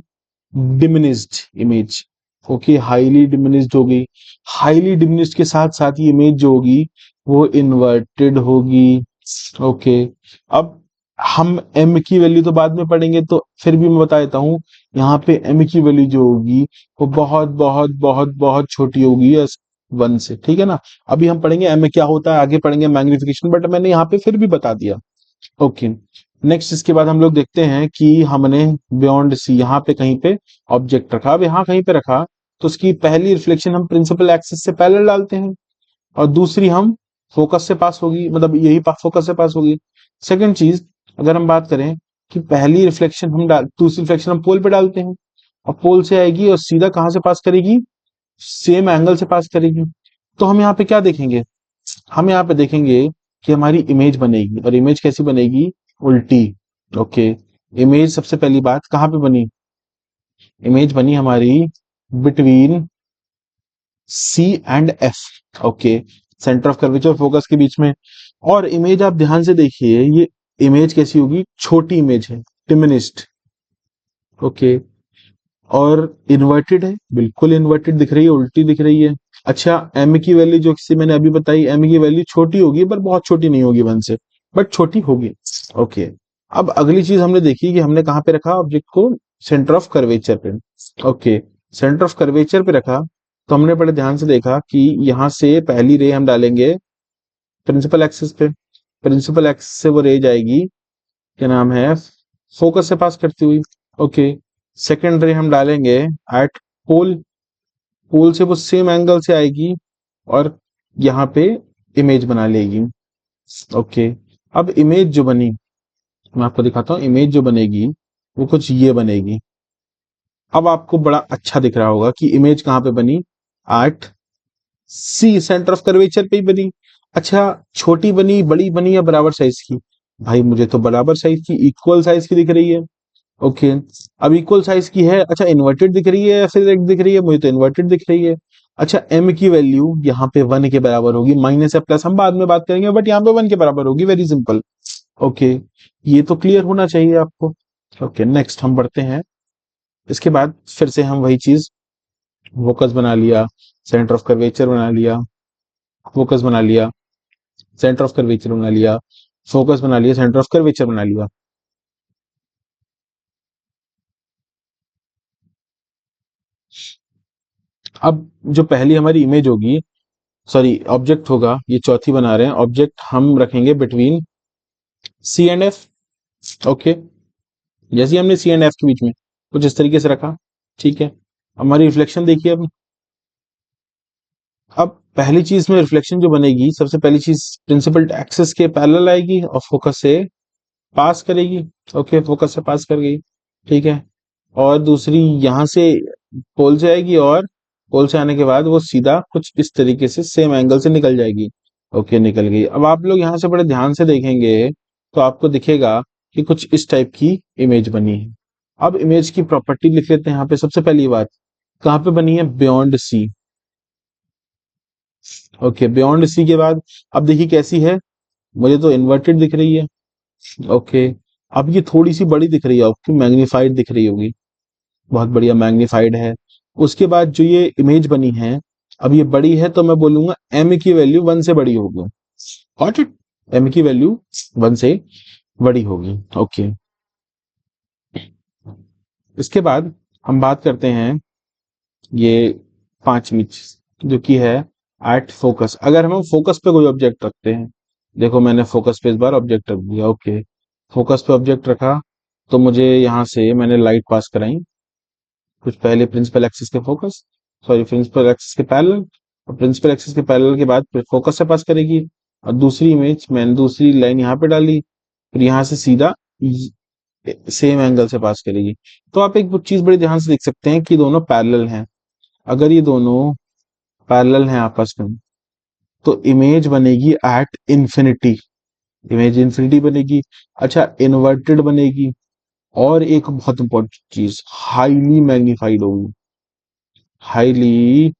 diminished image, okay, highly diminished हो गई। हाईली डिमिनिस्ड के साथ साथ ये इमेज जो होगी वो इन्वर्टेड होगी, ओके। अब हम m की वैल्यू तो बाद में पढ़ेंगे, तो फिर भी मैं बता देता हूँ, यहाँ पे m की वैल्यू जो होगी वो बहुत बहुत बहुत बहुत छोटी होगी S1 से, ठीक है ना। अभी हम पढ़ेंगे m में क्या होता है, आगे पढ़ेंगे मैग्निफिकेशन, बट मैंने यहाँ पे फिर भी बता दिया, ओके। नेक्स्ट इसके बाद हम लोग देखते हैं कि हमने बियॉन्ड सी यहाँ पे कहीं पे ऑब्जेक्ट रखा, अब यहाँ कहीं पे रखा तो उसकी पहली रिफ्लेक्शन हम प्रिंसिपल एक्सिस से पैरेलल डालते हैं और दूसरी हम फोकस से पास होगी, मतलब यही फोकस से पास होगी। सेकंड चीज, अगर हम बात करें कि पहली रिफ्लेक्शन हम डाल, दूसरी रिफ्लेक्शन हम पोल पे डालते हैं और पोल से आएगी और सीधा कहां से पास करेगी, सेम एंगल से पास करेगी। तो हम यहाँ पे क्या देखेंगे, हम यहाँ पे देखेंगे कि हमारी इमेज बनेगी, और इमेज कैसी बनेगी, उल्टी, ओके। इमेज सबसे पहली बात कहाँ पे बनी, इमेज बनी हमारी between C and F. Okay, centre of curvature और फोकस के बीच में। और इमेज आप ध्यान से देखिए, ये इमेज कैसी होगी, छोटी इमेज है, डिमिनिश्ड। ओके, और इन्वर्टेड है, बिल्कुल इन्वर्टेड दिख रही है, उल्टी दिख रही है। अच्छा, एम की वैल्यू जो किसी मैंने अभी बताई, एम की वैल्यू छोटी होगी पर बहुत छोटी नहीं होगी वन से, बट छोटी होगी। ओके, अब अगली चीज हमने देखी कि हमने कहाँ पे रखा ऑब्जेक्ट को, सेंटर ऑफ कर्वेचर पे। ओके, सेंटर ऑफ कर्वेचर पे रखा, तो हमने बड़े ध्यान से देखा कि यहाँ से पहली रे हम डालेंगे प्रिंसिपल एक्सिस पे, प्रिंसिपल एक्सिस से वो रे जाएगी, क्या नाम है, फोकस से पास करती हुई। ओके, सेकेंड रे हम डालेंगे एट पोल, पोल से वो सेम एंगल से आएगी और यहाँ पे इमेज बना लेगी। ओके, अब इमेज जो बनी, मैं आपको दिखाता हूँ, इमेज जो बनेगी वो कुछ ये बनेगी। अब आपको बड़ा अच्छा दिख रहा होगा कि इमेज कहाँ पे बनी, at C, centre of curvature पे ही बनी। अच्छा, छोटी बनी, बड़ी बनी या बराबर साइज की? भाई मुझे तो बराबर साइज की, इक्वल साइज की दिख रही है। ओके, अब इक्वल साइज की है। अच्छा, इन्वर्टेड दिख रही है या फिर एक दिख रही है? मुझे तो इन्वर्टेड दिख रही है। अच्छा, एम की वैल्यू यहाँ पे 1 के बराबर होगी, माइनस या प्लस हम बाद में बात करेंगे, बट यहाँ पे 1 के बराबर होगी, वेरी सिंपल। ओके, ये तो क्लियर होना चाहिए आपको। ओके, नेक्स्ट हम बढ़ते हैं। इसके बाद फिर से हम वही चीज, फोकस बना लिया, सेंटर ऑफ कर्वेचर बना लिया, फोकस बना लिया, सेंटर ऑफ कर्वेचर बना लिया, फोकस बना लिया, सेंटर ऑफ कर्वेचर बना लिया। अब जो पहली हमारी इमेज होगी, सॉरी ऑब्जेक्ट होगा, ये चौथी बना रहे हैं, ऑब्जेक्ट हम रखेंगे between C and F. Okay, जैसे ही हमने सी एंड एफ के बीच में कुछ इस तरीके से रखा, ठीक है। हमारी रिफ्लेक्शन देखिए अब पहली चीज में रिफ्लेक्शन जो बनेगी, सबसे पहली चीज प्रिंसिपल एक्सिस के पैरेलल आएगी और फोकस से पास करेगी। ओके, फोकस से पास कर गई, ठीक है। और दूसरी यहाँ से पोल से आएगी और पोल से आने के बाद वो सीधा कुछ इस तरीके से सेम एंगल से निकल जाएगी। ओके, निकल गई। अब आप लोग यहाँ से बड़े ध्यान से देखेंगे तो आपको दिखेगा कि कुछ इस टाइप की इमेज बनी है। अब इमेज की प्रॉपर्टी लिख लेते हैं यहाँ पे। सबसे पहली बात, कहाँ पे बनी है, beyond C. Okay, beyond C के बाद अब देखिए कैसी है, मुझे तो इन्वर्टेड दिख रही है। ओके, अब ये थोड़ी सी बड़ी दिख रही है आपकी, मैग्नीफाइड दिख रही होगी, बहुत बढ़िया मैग्नीफाइड है। उसके बाद जो ये इमेज बनी है, अब ये बड़ी है तो मैं बोलूंगा एम की वैल्यू 1 से बड़ी होगी। गॉट इट, एम की वैल्यू 1 से बड़ी होगी। ओके, इसके बाद हम बात करते हैं ये पांचवी चीज जो कि है एट फोकस। अगर हम फोकस पे कोई ऑब्जेक्ट रखते हैं, देखो मैंने फोकस पे इस बार ऑब्जेक्ट रख दिया। ओके, फोकस पे ऑब्जेक्ट रखा तो मुझे यहाँ से मैंने लाइट पास कराई, कुछ पहले प्रिंसिपल एक्सिस के फोकस, सॉरी प्रिंसिपल एक्सिस के पैरेलल, और प्रिंसिपल एक्सिस के पैरेलल के बाद फिर फोकस से पास करेगी। और दूसरी इमेज मैंने दूसरी लाइन यहाँ पे डाली, फिर यहाँ से सीधा सेम एंगल से पास करेगी। तो आप एक चीज बड़ी ध्यान से देख सकते हैं कि दोनों पैरेलल हैं। अगर ये दोनों पैरेलल हैं आपस में तो इमेज बनेगी एट इंफिनिटी, इमेज इंफिनिटी बनेगी। अच्छा, इन्वर्टेड बनेगी। और एक बहुत इंपॉर्टेंट चीज, हाईली मैग्नीफाइड होगी, हाईली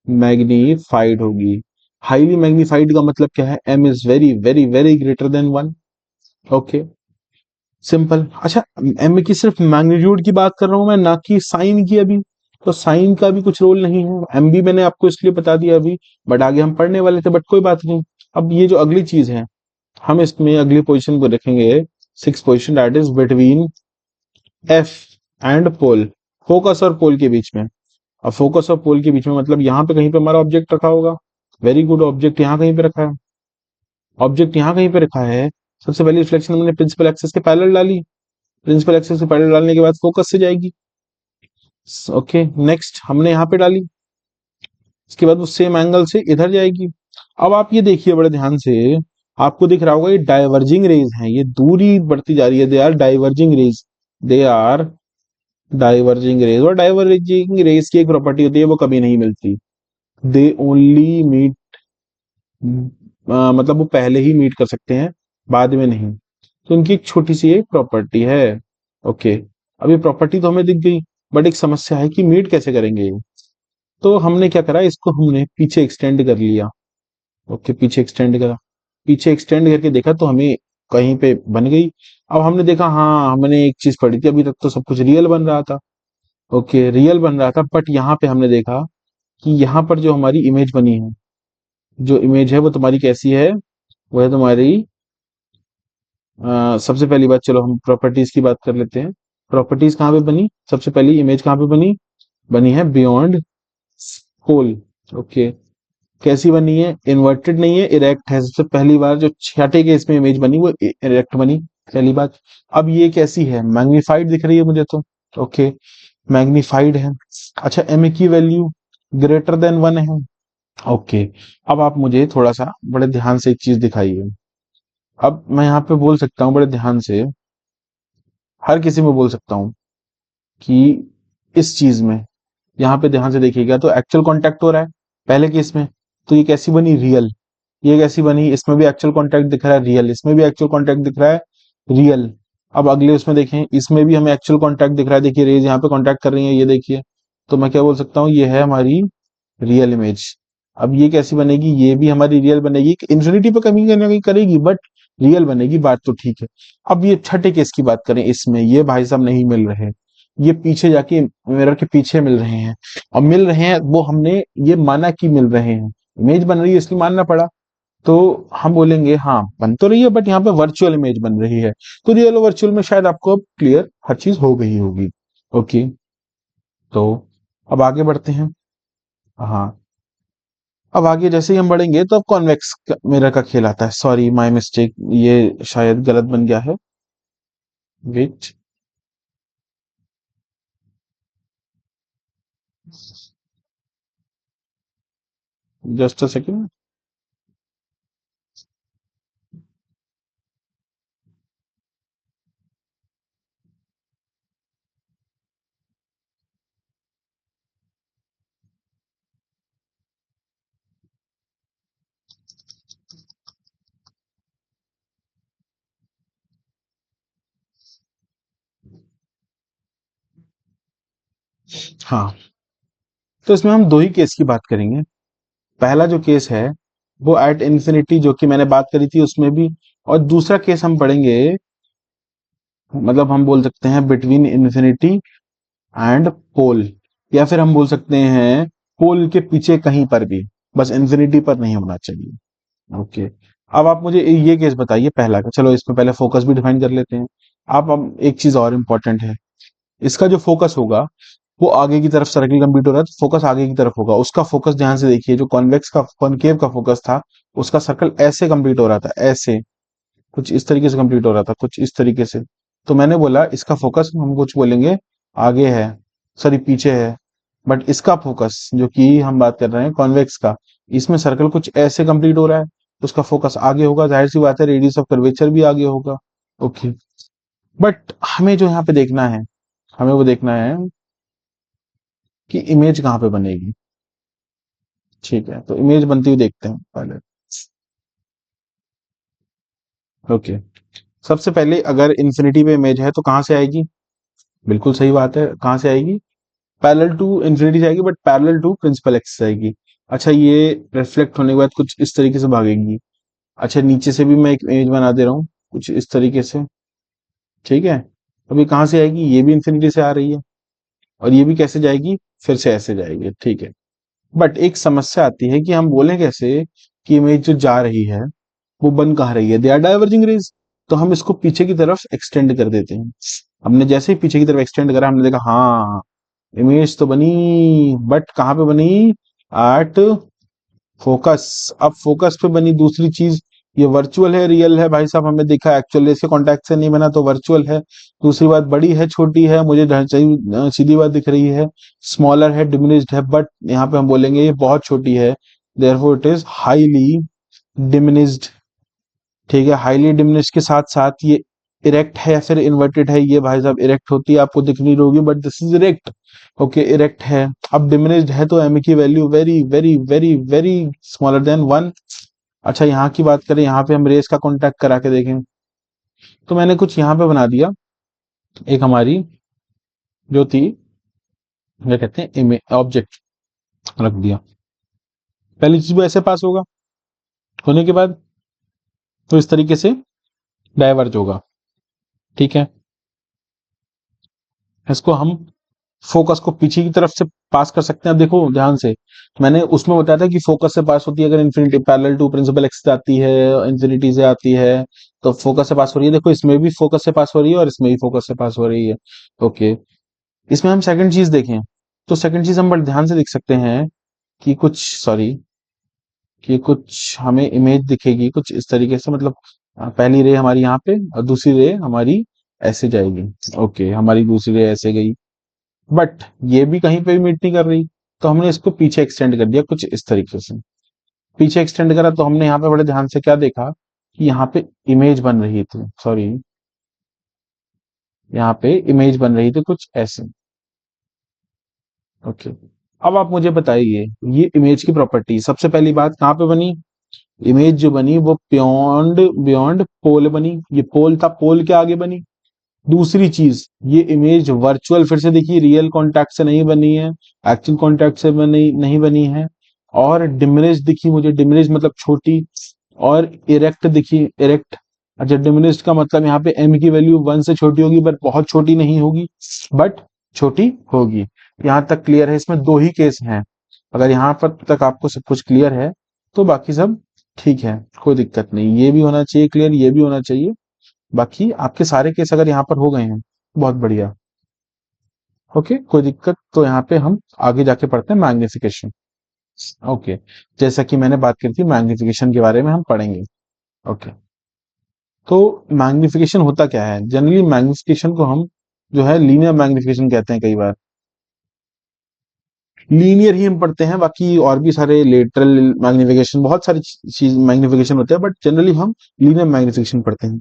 मैग्नीफाइड होगी। हाईली मैग्नीफाइड का मतलब क्या है, M is very very very greater than 1। Okay, simple. अच्छा, एम की सिर्फ मैग्नीट्यूड की बात कर रहा हूं मैं, ना कि साइन की। अभी तो साइन का भी कुछ रोल नहीं है, एम भी मैंने आपको इसलिए बता दिया अभी, बट आगे हम पढ़ने वाले थे, बट कोई बात नहीं। अब ये जो अगली चीज है, हम इसमें अगली पोजीशन को रखेंगे, 6 position, that is between F and pole, focus और पोल के बीच में। अब फोकस और पोल के बीच में मतलब यहाँ पे कहीं पे हमारा ऑब्जेक्ट रखा होगा। वेरी गुड, ऑब्जेक्ट यहाँ कहीं पे रखा है, ऑब्जेक्ट यहाँ कहीं पे रखा है। सबसे पहली रिफ्लेक्शन हमने प्रिंसिपल एक्सिस के पैरेलल डाली, प्रिंसिपल एक्सिस के पैरेलल डालने के बाद फोकस से जाएगी। ओके, नेक्स्ट हमने यहाँ पे डाली, इसके बाद वो सेम एंगल से इधर जाएगी। अब आप ये देखिए बड़े ध्यान से, आपको दिख रहा होगा ये डाइवर्जिंग रेज हैं, ये दूरी बढ़ती जा रही है, they are diverging rays, they are diverging rays. और डाइवर्जिंग रेज की एक प्रॉपर्टी होती है, वो कभी नहीं मिलती, दे ओनली मीट, मतलब वो पहले ही मीट कर सकते हैं, बाद में नहीं। तो उनकी एक छोटी सी एक प्रॉपर्टी है। ओके, अब ये प्रॉपर्टी तो हमें दिख गई, बट एक समस्या है कि मीट कैसे करेंगे ये। तो हमने क्या करा, इसको हमने पीछे एक्सटेंड कर लिया। ओके, पीछे एक्सटेंड करा, पीछे एक्सटेंड करके देखा तो हमें कहीं पे बन गई। अब हमने देखा, हाँ हमने एक चीज पढ़ी थी अभी तक, तो सब कुछ रियल बन रहा था। ओके, रियल बन रहा था, बट यहाँ पे हमने देखा कि यहाँ पर जो हमारी इमेज बनी है, जो इमेज है वो तुम्हारी कैसी है, वो है तुम्हारी सबसे पहली बात, चलो हम प्रॉपर्टीज की बात कर लेते हैं। प्रॉपर्टीज कहाँ पे बनी, सबसे पहली इमेज कहाँ पे बनी, बनी है बियॉन्ड पोल। ओके, कैसी बनी है, इन्वर्टेड नहीं है, इरेक्ट है। सबसे पहली बार जो छठे केस में इमेज बनी वो इरेक्ट बनी, पहली बात। अब ये कैसी है, मैग्नीफाइड दिख रही है मुझे तो। ओके, मैग्नीफाइड है। अच्छा, एम की वैल्यू ग्रेटर देन 1 है। ओके, अब आप मुझे थोड़ा सा बड़े ध्यान से एक चीज दिखाइए। अब मैं यहाँ पे बोल सकता हूँ बड़े ध्यान से, हर किसी में बोल सकता हूँ कि इस चीज में, यहाँ पे ध्यान से देखिएगा तो एक्चुअल कांटेक्ट हो रहा है पहले केस में, तो ये कैसी बनी, रियल। ये कैसी बनी, इसमें भी एक्चुअल कांटेक्ट दिख रहा है रियल, इसमें भी एक्चुअल कांटेक्ट दिख रहा है रियल। अब अगले उसमें देखें, इसमें भी हमें एक्चुअल कांटेक्ट दिख रहा है, देखिए रेज यहाँ पे कांटेक्ट कर रही है, ये देखिए। तो मैं क्या बोल सकता हूँ, ये है हमारी रियल इमेज। अब ये कैसी बनेगी, ये भी हमारी रियल बनेगी, इन्फिनिटी पे कमी ना कहीं करेगी, बट रियल बनेगी, बात तो ठीक है। अब ये छठे केस की बात करें, इसमें ये भाई साहब नहीं मिल रहे, ये पीछे जाके मिरर के पीछे मिल रहे हैं। और मिल रहे हैं वो हमने ये माना कि मिल रहे हैं, इमेज बन रही है इसलिए मानना पड़ा। तो हम बोलेंगे हाँ बन तो रही है, बट यहाँ पे वर्चुअल इमेज बन रही है। तो रियल और वर्चुअल में शायद आपको अब क्लियर हर चीज हो गई होगी। ओके, तो अब आगे बढ़ते हैं। हाँ, अब आगे जैसे ही हम बढ़ेंगे तो अब कॉन्वेक्स मिरर का खेल आता है। सॉरी, माय मिस्टेक, ये शायद गलत बन गया है। Wait, just a second. हाँ, तो इसमें हम दो ही केस की बात करेंगे। पहला जो केस है वो एट इंफिनिटी, जो कि मैंने बात करी थी उसमें भी। और दूसरा केस हम पढ़ेंगे, मतलब हम बोल सकते हैं बिटवीन इंफिनिटी एंड पोल, या फिर हम बोल सकते हैं पोल के पीछे कहीं पर भी, बस इंफिनिटी पर नहीं होना चाहिए। ओके, अब आप मुझे ये केस बताइए पहला का, चलो इसमें पहले फोकस भी डिफाइन कर लेते हैं। आप अब एक चीज और इम्पोर्टेंट है, इसका जो फोकस होगा वो आगे की तरफ, सर्कल कंप्लीट हो रहा है तो फोकस आगे की तरफ होगा, उसका फोकस ध्यान से देखिए, जो कॉन्वेक्स का कॉनकेव का फोकस था, उसका सर्कल ऐसे कंप्लीट हो रहा था, ऐसे कुछ इस तरीके से कंप्लीट हो रहा था, कुछ इस तरीके से। तो मैंने बोला इसका फोकस हम कुछ बोलेंगे आगे है, सॉरी पीछे है, बट इसका फोकस जो कि हम बात कर रहे हैं कॉन्वेक्स का, इसमें सर्कल कुछ ऐसे कंप्लीट हो रहा है, तो उसका फोकस आगे होगा, जाहिर सी बात है रेडियस ऑफ कर्वेचर भी आगे होगा। ओके, बट हमें जो यहाँ पे देखना है, हमें वो देखना है कि इमेज कहाँ पे बनेगी। ठीक है, तो इमेज बनती हुई देखते हैं पहले। ओके, सबसे पहले अगर इंफिनिटी पे इमेज है तो कहाँ से आएगी, बिल्कुल सही बात है, कहाँ से आएगी, पैरेलल टू इंफिनिटी जाएगी, but parallel to principal axis जाएगी। अच्छा, ये रिफ्लेक्ट होने के बाद कुछ इस तरीके से भागेगी। अच्छा, नीचे से भी मैं एक इमेज बना दे रहा हूँ कुछ इस तरीके से। ठीक है, अभी कहाँ से आएगी, ये भी इंफिनिटी से आ रही है, और ये भी कैसे जाएगी, फिर से ऐसे जाएगी। ठीक है, बट एक समस्या आती है कि हम बोलें कैसे कि इमेज जो जा रही है वो बन कहाँ रही है, दे आर डाइवर्जिंग रेज। तो हम इसको पीछे की तरफ एक्सटेंड कर देते हैं। हमने जैसे ही पीछे की तरफ एक्सटेंड करा, हमने देखा हाँ इमेज तो बनी, बट कहाँ पे बनी, एट फोकस। अब फोकस पे बनी दूसरी चीज, ये वर्चुअल है रियल है, भाई साहब हमें देखा एक्चुअल इसके कॉन्टेक्ट से नहीं बना तो वर्चुअल है। दूसरी बात, बड़ी है छोटी है, मुझे सीधी बात दिख रही है, स्मॉलर है डिमिनिश्ड है, बट यहाँ पे हम बोलेंगे ये बहुत छोटी है, therefore it is highly diminished. ठीक है, हाईली डिमिनिश्ड के साथ साथ ये इरेक्ट है या फिर इन्वर्टेड है, ये भाई साहब इरेक्ट होती है, आपको दिख नहीं रही होगी, but this is erect. Okay, erect है। अब डिमिनिश्ड है तो एम की value very very very very smaller than 1। अच्छा, यहाँ की बात करें, यहाँ पे हम रेस का कॉन्टैक्ट करा के देखें, तो मैंने कुछ यहाँ पे बना दिया, एक हमारी जो थी क्या कहते हैं ऑब्जेक्ट। रख दिया। पहली चीज वो ऐसे पास होगा, होने के बाद तो इस तरीके से डाइवर्ज होगा। ठीक है, इसको हम फोकस को पीछे की तरफ से पास कर सकते हैं। अब देखो ध्यान से, मैंने उसमें बताया था कि फोकस से पास होती है अगर infinity parallel to principal axis आती है, इन्फिनिटी से आती है, तो फोकस से पास हो रही है। देखो इसमें भी फोकस से पास हो रही है और इसमें भी फोकस से पास हो रही है। ओके, इसमें हम सेकंड चीज देखें तो सेकंड चीज हम बड़े ध्यान से देख सकते हैं कि कुछ हमें इमेज दिखेगी कुछ इस तरीके से, मतलब पहली रे हमारी यहाँ पे और दूसरी रे हमारी ऐसे जाएगी। ओके, हमारी दूसरी रे ऐसे गई, बट ये भी कहीं पे भी मीट नहीं कर रही, तो हमने इसको पीछे एक्सटेंड कर दिया कुछ इस तरीके से। पीछे एक्सटेंड करा तो हमने यहाँ पे बड़े ध्यान से क्या देखा कि यहाँ पे इमेज बन रही थी, सॉरी, यहाँ पे इमेज बन रही थी कुछ ऐसे। ओके, अब आप मुझे बताइए ये इमेज की प्रॉपर्टी सबसे पहली बात कहाँ पे बनी? इमेज जो बनी वो बियॉन्ड बियॉन्ड पोल बनी, ये पोल था, पोल के आगे बनी। दूसरी चीज, ये इमेज वर्चुअल, फिर से देखिए रियल कांटेक्ट से नहीं बनी है, एक्चुअल कांटेक्ट से बनी नहीं बनी है। और डिमिनिश दिखी मुझे, डिमिनिश मतलब छोटी, और इरेक्ट दिखी, इरेक्ट। अच्छा, डिमिनिश का मतलब यहाँ पे m की वैल्यू 1 से छोटी होगी, बट बहुत छोटी नहीं होगी, बट छोटी होगी। यहाँ तक क्लियर है? इसमें दो ही केस हैं। अगर यहाँ पर तक आपको सब कुछ क्लियर है तो बाकी सब ठीक है, कोई दिक्कत नहीं। ये भी होना चाहिए क्लियर, ये भी होना चाहिए। बाकी आपके सारे केस अगर यहाँ पर हो गए हैं, बहुत बढ़िया। ओके, कोई दिक्कत, तो यहाँ पे हम आगे जाके पढ़ते हैं मैग्निफिकेशन। ओके, जैसा कि मैंने बात करी थी मैग्निफिकेशन के बारे में हम पढ़ेंगे। ओके, तो मैग्निफिकेशन होता क्या है? जनरली मैग्निफिकेशन को हम जो है लीनियर मैग्निफिकेशन कहते हैं। कई बार लीनियर ही हम पढ़ते हैं, बाकी और भी सारे लेटरल मैग्निफिकेशन, बहुत सारी चीज मैग्निफिकेशन होते हैं, बट जनरली हम लीनियर मैग्निफिकेशन पढ़ते हैं।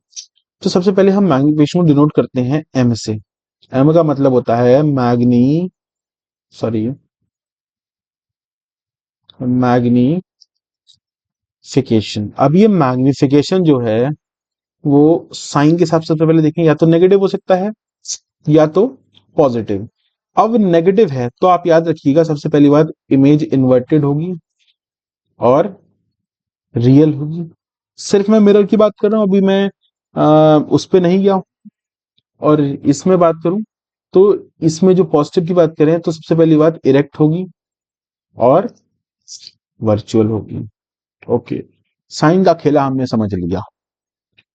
तो सबसे पहले हम मैग्निफिकेशन को डिनोट करते हैं एम से। एम का मतलब होता है सॉरी मैग्निफिकेशन। अब ये मैग्निफिकेशन जो है वो साइन के हिसाब से सबसे पहले देखें, या तो नेगेटिव हो सकता है या तो पॉजिटिव। अब नेगेटिव है तो आप याद रखिएगा सबसे पहली बात, इमेज इन्वर्टेड होगी और रियल होगी। सिर्फ मैं मिरर की बात कर रहा हूं, अभी मैं उस पे नहीं गया हूं। और इसमें बात करूं तो इसमें जो पॉजिटिव की बात करें तो सबसे पहली बात इरेक्ट होगी और वर्चुअल होगी। ओके, साइन का खेला हमने समझ लिया।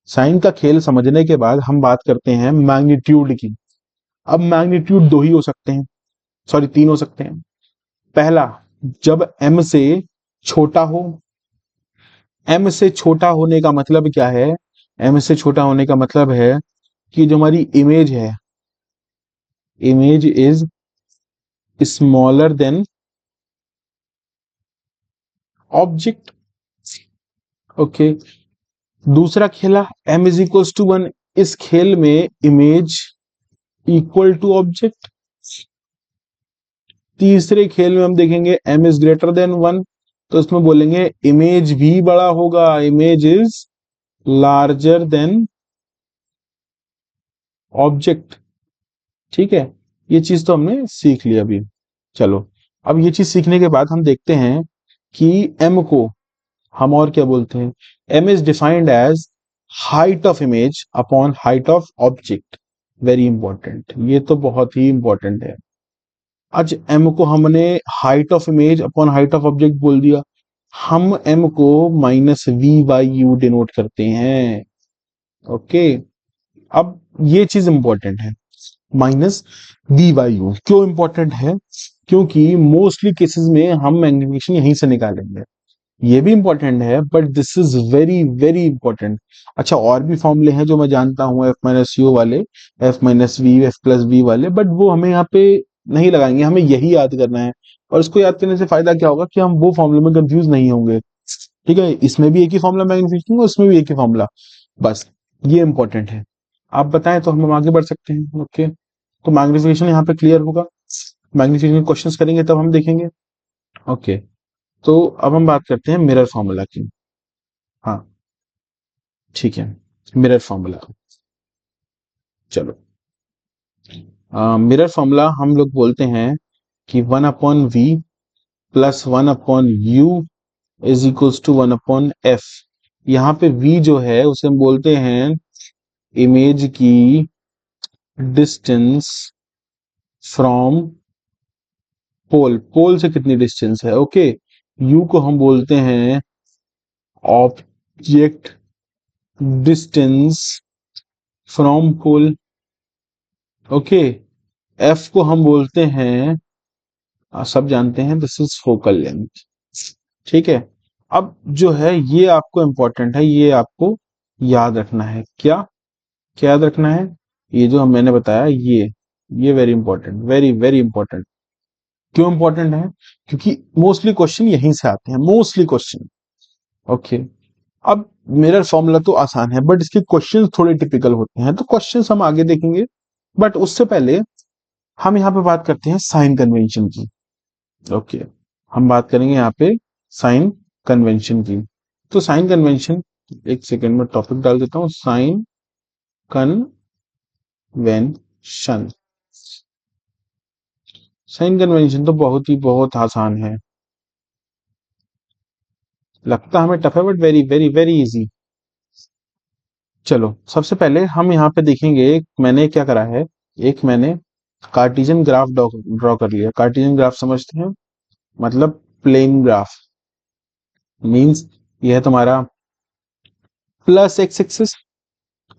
साइन का खेल समझने के बाद हम बात करते हैं मैग्नीट्यूड की। अब मैग्नीट्यूड दो ही हो सकते हैं, सॉरी तीन हो सकते हैं। पहला, जब m से छोटा हो। m से छोटा होने का मतलब क्या है? m से छोटा होने का मतलब है कि जो हमारी इमेज है, image is smaller than object. Okay, दूसरा खेला m इज इक्वल्स टू 1। इस खेल में इमेज इक्वल टू ऑब्जेक्ट। तीसरे खेल में हम देखेंगे m इज ग्रेटर देन 1, तो इसमें बोलेंगे इमेज भी बड़ा होगा, image is larger than object. ठीक है, ये चीज तो हमने सीख ली अभी। चलो, अब ये चीज सीखने के बाद हम देखते हैं कि m को हम और क्या बोलते हैं। m is defined as height of image upon height of object. Very important, ये तो बहुत ही इंपॉर्टेंट है। आज m को हमने height of image upon height of object बोल दिया। हम m को -v/u डिनोट करते हैं। ओके, अब ये चीज इंपॉर्टेंट है, -v/u क्यों इंपॉर्टेंट है? क्योंकि मोस्टली केसेस में हम मैग्निफिकेशन यहीं से निकालेंगे। ये भी इंपॉर्टेंट है but this is very very important. अच्छा, और भी फॉर्मूले हैं जो मैं जानता हूं, f-u वाले, f-v, f+v वाले, बट वो हमें यहाँ पे नहीं लगाएंगे, हमें यही याद करना है। और इसको याद करने से फायदा क्या होगा कि हम वो फॉर्मूले में कंफ्यूज नहीं होंगे। ठीक है, इसमें भी एक ही फॉर्मूला मैग्निफिकेशन और इसमें भी एक ही फॉर्मूला, बस ये इंपॉर्टेंट है। आप बताएं तो हम आगे बढ़ सकते हैं। ओके, तो मैग्निफिकेशन यहाँ पे क्लियर होगा। मैग्निफिकेशन क्वेश्चंस करेंगे तब हम देखेंगे। ओके, तो अब हम बात करते हैं मिरर फॉर्मूला की। हाँ, ठीक है, मिरर फॉर्मूला। चलो, मिरर फॉर्मूला हम लोग बोलते हैं कि 1/v +1/u is equals to 1/f। यहाँ पे v जो है उसे हम बोलते हैं इमेज की डिस्टेंस फ्रॉम पोल। पोल से कितनी डिस्टेंस है, ओके। u को हम बोलते हैं object distance from pole, okay. f को हम बोलते हैं, सब जानते हैं, दिस इज फोकल लेंथ, ठीक है। अब जो है ये आपको इंपॉर्टेंट है, ये आपको याद रखना है। क्या क्या याद रखना है? ये जो मैंने बताया, ये very important, very very important. क्यों इंपॉर्टेंट है? क्योंकि मोस्टली क्वेश्चन यहीं से आते हैं, मोस्टली क्वेश्चन, ओके। अब मिरर फॉर्मूला तो आसान है, बट इसके क्वेश्चन थोड़े टिपिकल होते हैं, तो क्वेश्चन हम आगे देखेंगे। बट उससे पहले हम यहाँ पे बात करते हैं साइन कन्वेंशन की, ओके। हम बात करेंगे यहाँ पे साइन कन्वेंशन की। तो साइन कन्वेंशन, एक सेकेंड में टॉपिक डाल देता हूँ, साइन कन्वेंशन। साइन कन्वेंशन तो बहुत आसान है, लगता हमें टफ है, but very very very easy. चलो सबसे पहले हम यहाँ पे देखेंगे, मैंने क्या करा है, एक मैंने कार्टेशियन ग्राफ ड्रॉ कर लिया। कार्टेशियन ग्राफ समझते हैं, मतलब प्लेन ग्राफ, मींस यह है तुम्हारा plus X axis,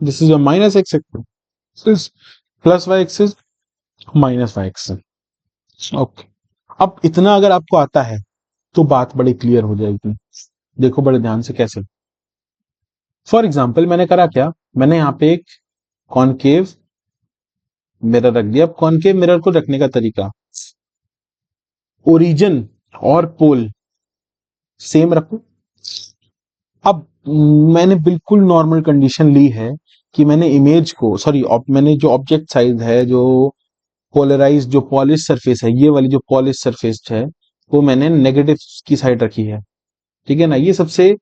this is your minus X axis, plus Y axis, minus Y axis, okay. अब इतना अगर आपको आता है तो बात बड़ी क्लियर हो जाएगी। देखो बड़े ध्यान से कैसे। फॉर एग्जाम्पल मैंने करा क्या, मैंने यहाँ पे एक कॉनकेव मिरर रख दिया। अब कॉनकेव मिरर को रखने का तरीका, ओरिजिन और पोल सेम रखो। अब मैंने बिल्कुल नॉर्मल कंडीशन ली है कि मैंने इमेज को, सॉरी, मैंने जो ऑब्जेक्ट साइज है, जो पोलराइज, जो पॉलिश सरफेस है, ये वाली जो पॉलिश सरफेस है, वो मैंने नेगेटिव की साइड रखी है, ठीक है ना। ये सबसे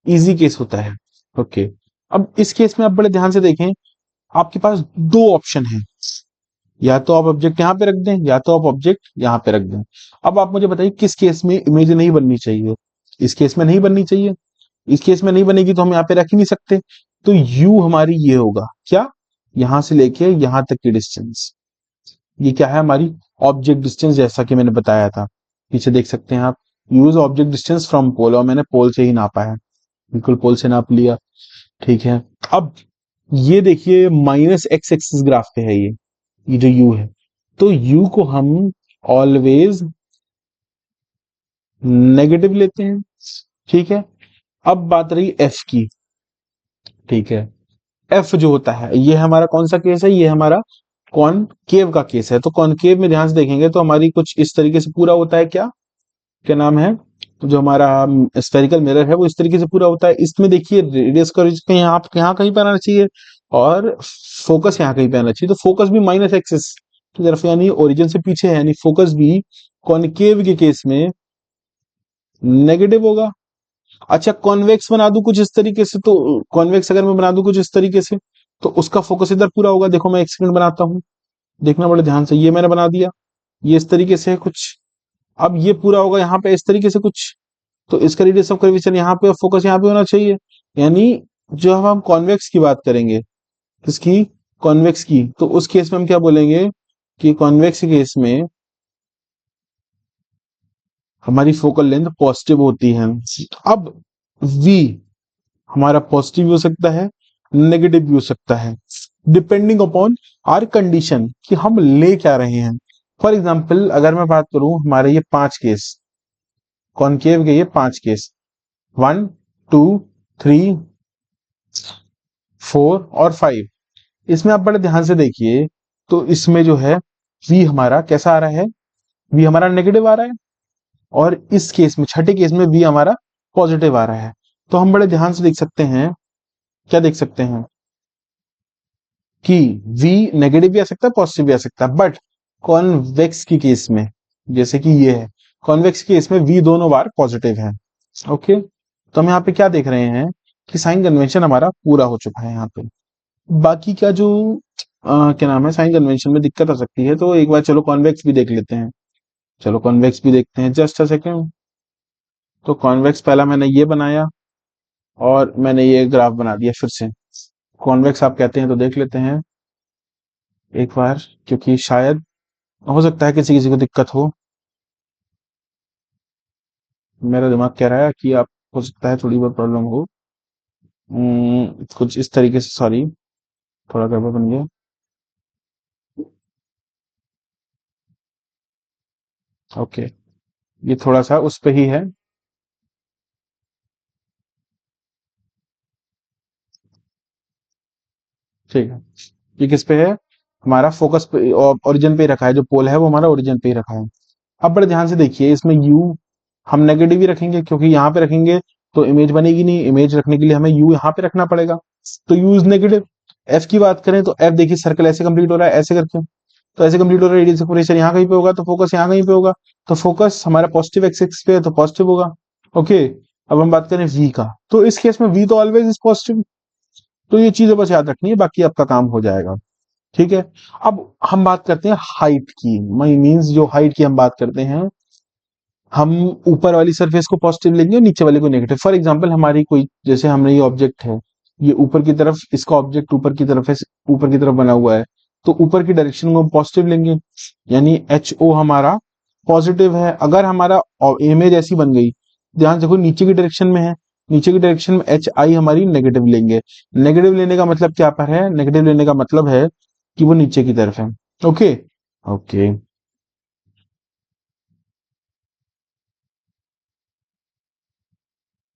इजी केस होता है, ओके। अब इस केस में आप बड़े ध्यान से देखें, आपके पास दो ऑप्शन है, या तो आप ऑब्जेक्ट यहाँ पे रख दें, या तो आप ऑब्जेक्ट यहाँ पे रख दें। अब आप मुझे बताइए किस केस में इमेज नहीं बननी चाहिए? इस केस में नहीं बननी चाहिए। इस केस में नहीं बनेगी तो हम यहाँ पे रख ही नहीं सकते। तो u हमारी ये होगा क्या, यहां से लेके यहां तक की डिस्टेंस, ये क्या है हमारी ऑब्जेक्ट डिस्टेंस, जैसा कि मैंने बताया था, पीछे देख सकते हैं आप, use object distance from pole, और मैंने पोल से ही नापा है, बिल्कुल पोल से नाप लिया, ठीक है। अब ये देखिए माइनस एक्स एक्सिस ग्राफ पे है ये जो u है, तो u को हम ऑलवेज नेगेटिव लेते हैं, ठीक है। अब बात रही f की, ठीक है। f जो होता है, ये हमारा कौन सा केस है, ये हमारा कॉनकेव का केस है। तो कॉनकेव में ध्यान से देखेंगे तो हमारी कुछ इस तरीके से पूरा होता है, क्या क्या नाम है, जो हमारा स्फेरिकल मिरर है वो इस तरीके से पूरा होता है। इसमें देखिए रेडियस का कहीं यहाँ कहीं पे आना चाहिए, और फोकस यहाँ कहीं पे आना चाहिए। तो फोकस भी माइनस एक्सिस की तरफ, यानी ओरिजिन से पीछे है, यानी फोकस भी कॉनकेव के केस में नेगेटिव होगा। अच्छा, कॉन्वेक्स बना दूं कुछ इस तरीके से, तो कॉन्वेक्स अगर मैं बना दूं कुछ इस तरीके से, तो उसका फोकस इधर पूरा होगा। देखो मैं एक सेकंड बनाता हूं, देखना बड़े ध्यान से, ये मैंने बना दिया, ये इस तरीके से है कुछ। अब ये पूरा होगा यहाँ पे इस तरीके से कुछ, तो इसका रेडियस ऑफ कर्वेचर यहाँ पे और फोकस यहाँ पे होना चाहिए। यानी जो हम कॉन्वेक्स की बात करेंगे, किसकी, कॉन्वेक्स की, तो उस केस में हम क्या बोलेंगे कि कॉन्वेक्स केस में हमारी फोकल लेंथ पॉजिटिव होती है। अब v हमारा पॉजिटिव भी हो सकता है, नेगेटिव भी हो सकता है, डिपेंडिंग अपॉन आर कंडीशन कि हम ले क्या रहे हैं। फॉर एग्जाम्पल अगर मैं बात करूं, हमारे ये 5 केस कॉनकेव के, ये 5 केस 1 2 3 4 और 5, इसमें आप बड़े ध्यान से देखिए, तो इसमें जो है v हमारा कैसा आ रहा है, v हमारा नेगेटिव आ रहा है, और इस केस में छठे केस में v हमारा पॉजिटिव आ रहा है। तो हम बड़े ध्यान से देख सकते हैं, क्या देख सकते हैं कि v नेगेटिव भी आ सकता है, पॉजिटिव भी आ सकता है, बट कॉन्वेक्स की केस में, जैसे कि ये है, कॉन्वेक्स केस में v दोनों बार पॉजिटिव है, ओके। तो हम यहाँ पे क्या देख रहे हैं कि साइन कन्वेंशन हमारा पूरा हो चुका है यहाँ पे। बाकी क्या जो क्या नाम है, साइन कन्वेंशन में दिक्कत आ सकती है, तो एक बार चलो कॉन्वेक्स भी देख लेते हैं। चलो कॉन्वेक्स भी देखते हैं, जस्ट अ सेकेंड। तो कॉन्वेक्स पहला मैंने ये बनाया और मैंने ये ग्राफ बना दिया फिर से। कॉन्वेक्स आप कहते हैं तो देख लेते हैं एक बार, क्योंकि शायद हो सकता है किसी किसी को दिक्कत हो। मेरा दिमाग कह रहा है कि आप, हो सकता है थोड़ी बहुत प्रॉब्लम हो। कुछ इस तरीके से, सॉरी, थोड़ा गड़बड़ बन गया। ओके, ये थोड़ा सा उस पे ही है। ठीक है, ये किस पे है? हमारा फोकस पे, ओरिजिन पे ही रखा है, जो पोल है वो हमारा ओरिजिन पे ही रखा है। अब बड़े ध्यान से देखिए, इसमें यू हम नेगेटिव ही रखेंगे, क्योंकि यहाँ पे रखेंगे तो इमेज बनेगी नहीं, इमेज रखने के लिए हमें यू यहाँ पे रखना पड़ेगा, तो यू इज नेगेटिव। एफ की बात करें तो एफ देखिए, सर्कल ऐसे कंप्लीट हो रहा है ऐसे करके, तो ऐसे कंप्लीट हो रहा है, रेडियस ऑफ यहाँ कहीं पे होगा, तो फोकस यहाँ कहीं पे होगा, तो फोकस हमारा पॉजिटिव एक्सिस पे है तो पॉजिटिव होगा। ओके, अब हम बात करें वी का, तो इस केस में वी तो ऑलवेज इज पॉजिटिव। तो ये चीजें बस याद रखनी है, बाकी आपका काम हो जाएगा। ठीक है, अब हम बात करते हैं हाइट की, मीन्स जो हाइट की हम बात करते हैं, हम ऊपर वाली सरफेस को पॉजिटिव लेंगे और नीचे वाले को नेगेटिव। फॉर एग्जांपल हमारी कोई, जैसे हमने ये ऑब्जेक्ट है, ये ऊपर की तरफ, इसका ऑब्जेक्ट ऊपर की तरफ है, ऊपर की तरफ बना हुआ है, तो ऊपर की डायरेक्शन को हम पॉजिटिव लेंगे, यानी एच ओ हमारा पॉजिटिव है। अगर हमारा इमेज ऐसी बन गई, ध्यान देखो नीचे की डायरेक्शन में है, नीचे की डायरेक्शन में एच आई हमारी नेगेटिव लेंगे। नेगेटिव लेने का मतलब क्या पर है? नेगेटिव लेने का मतलब है कि वो नीचे की तरफ है। Okay, okay,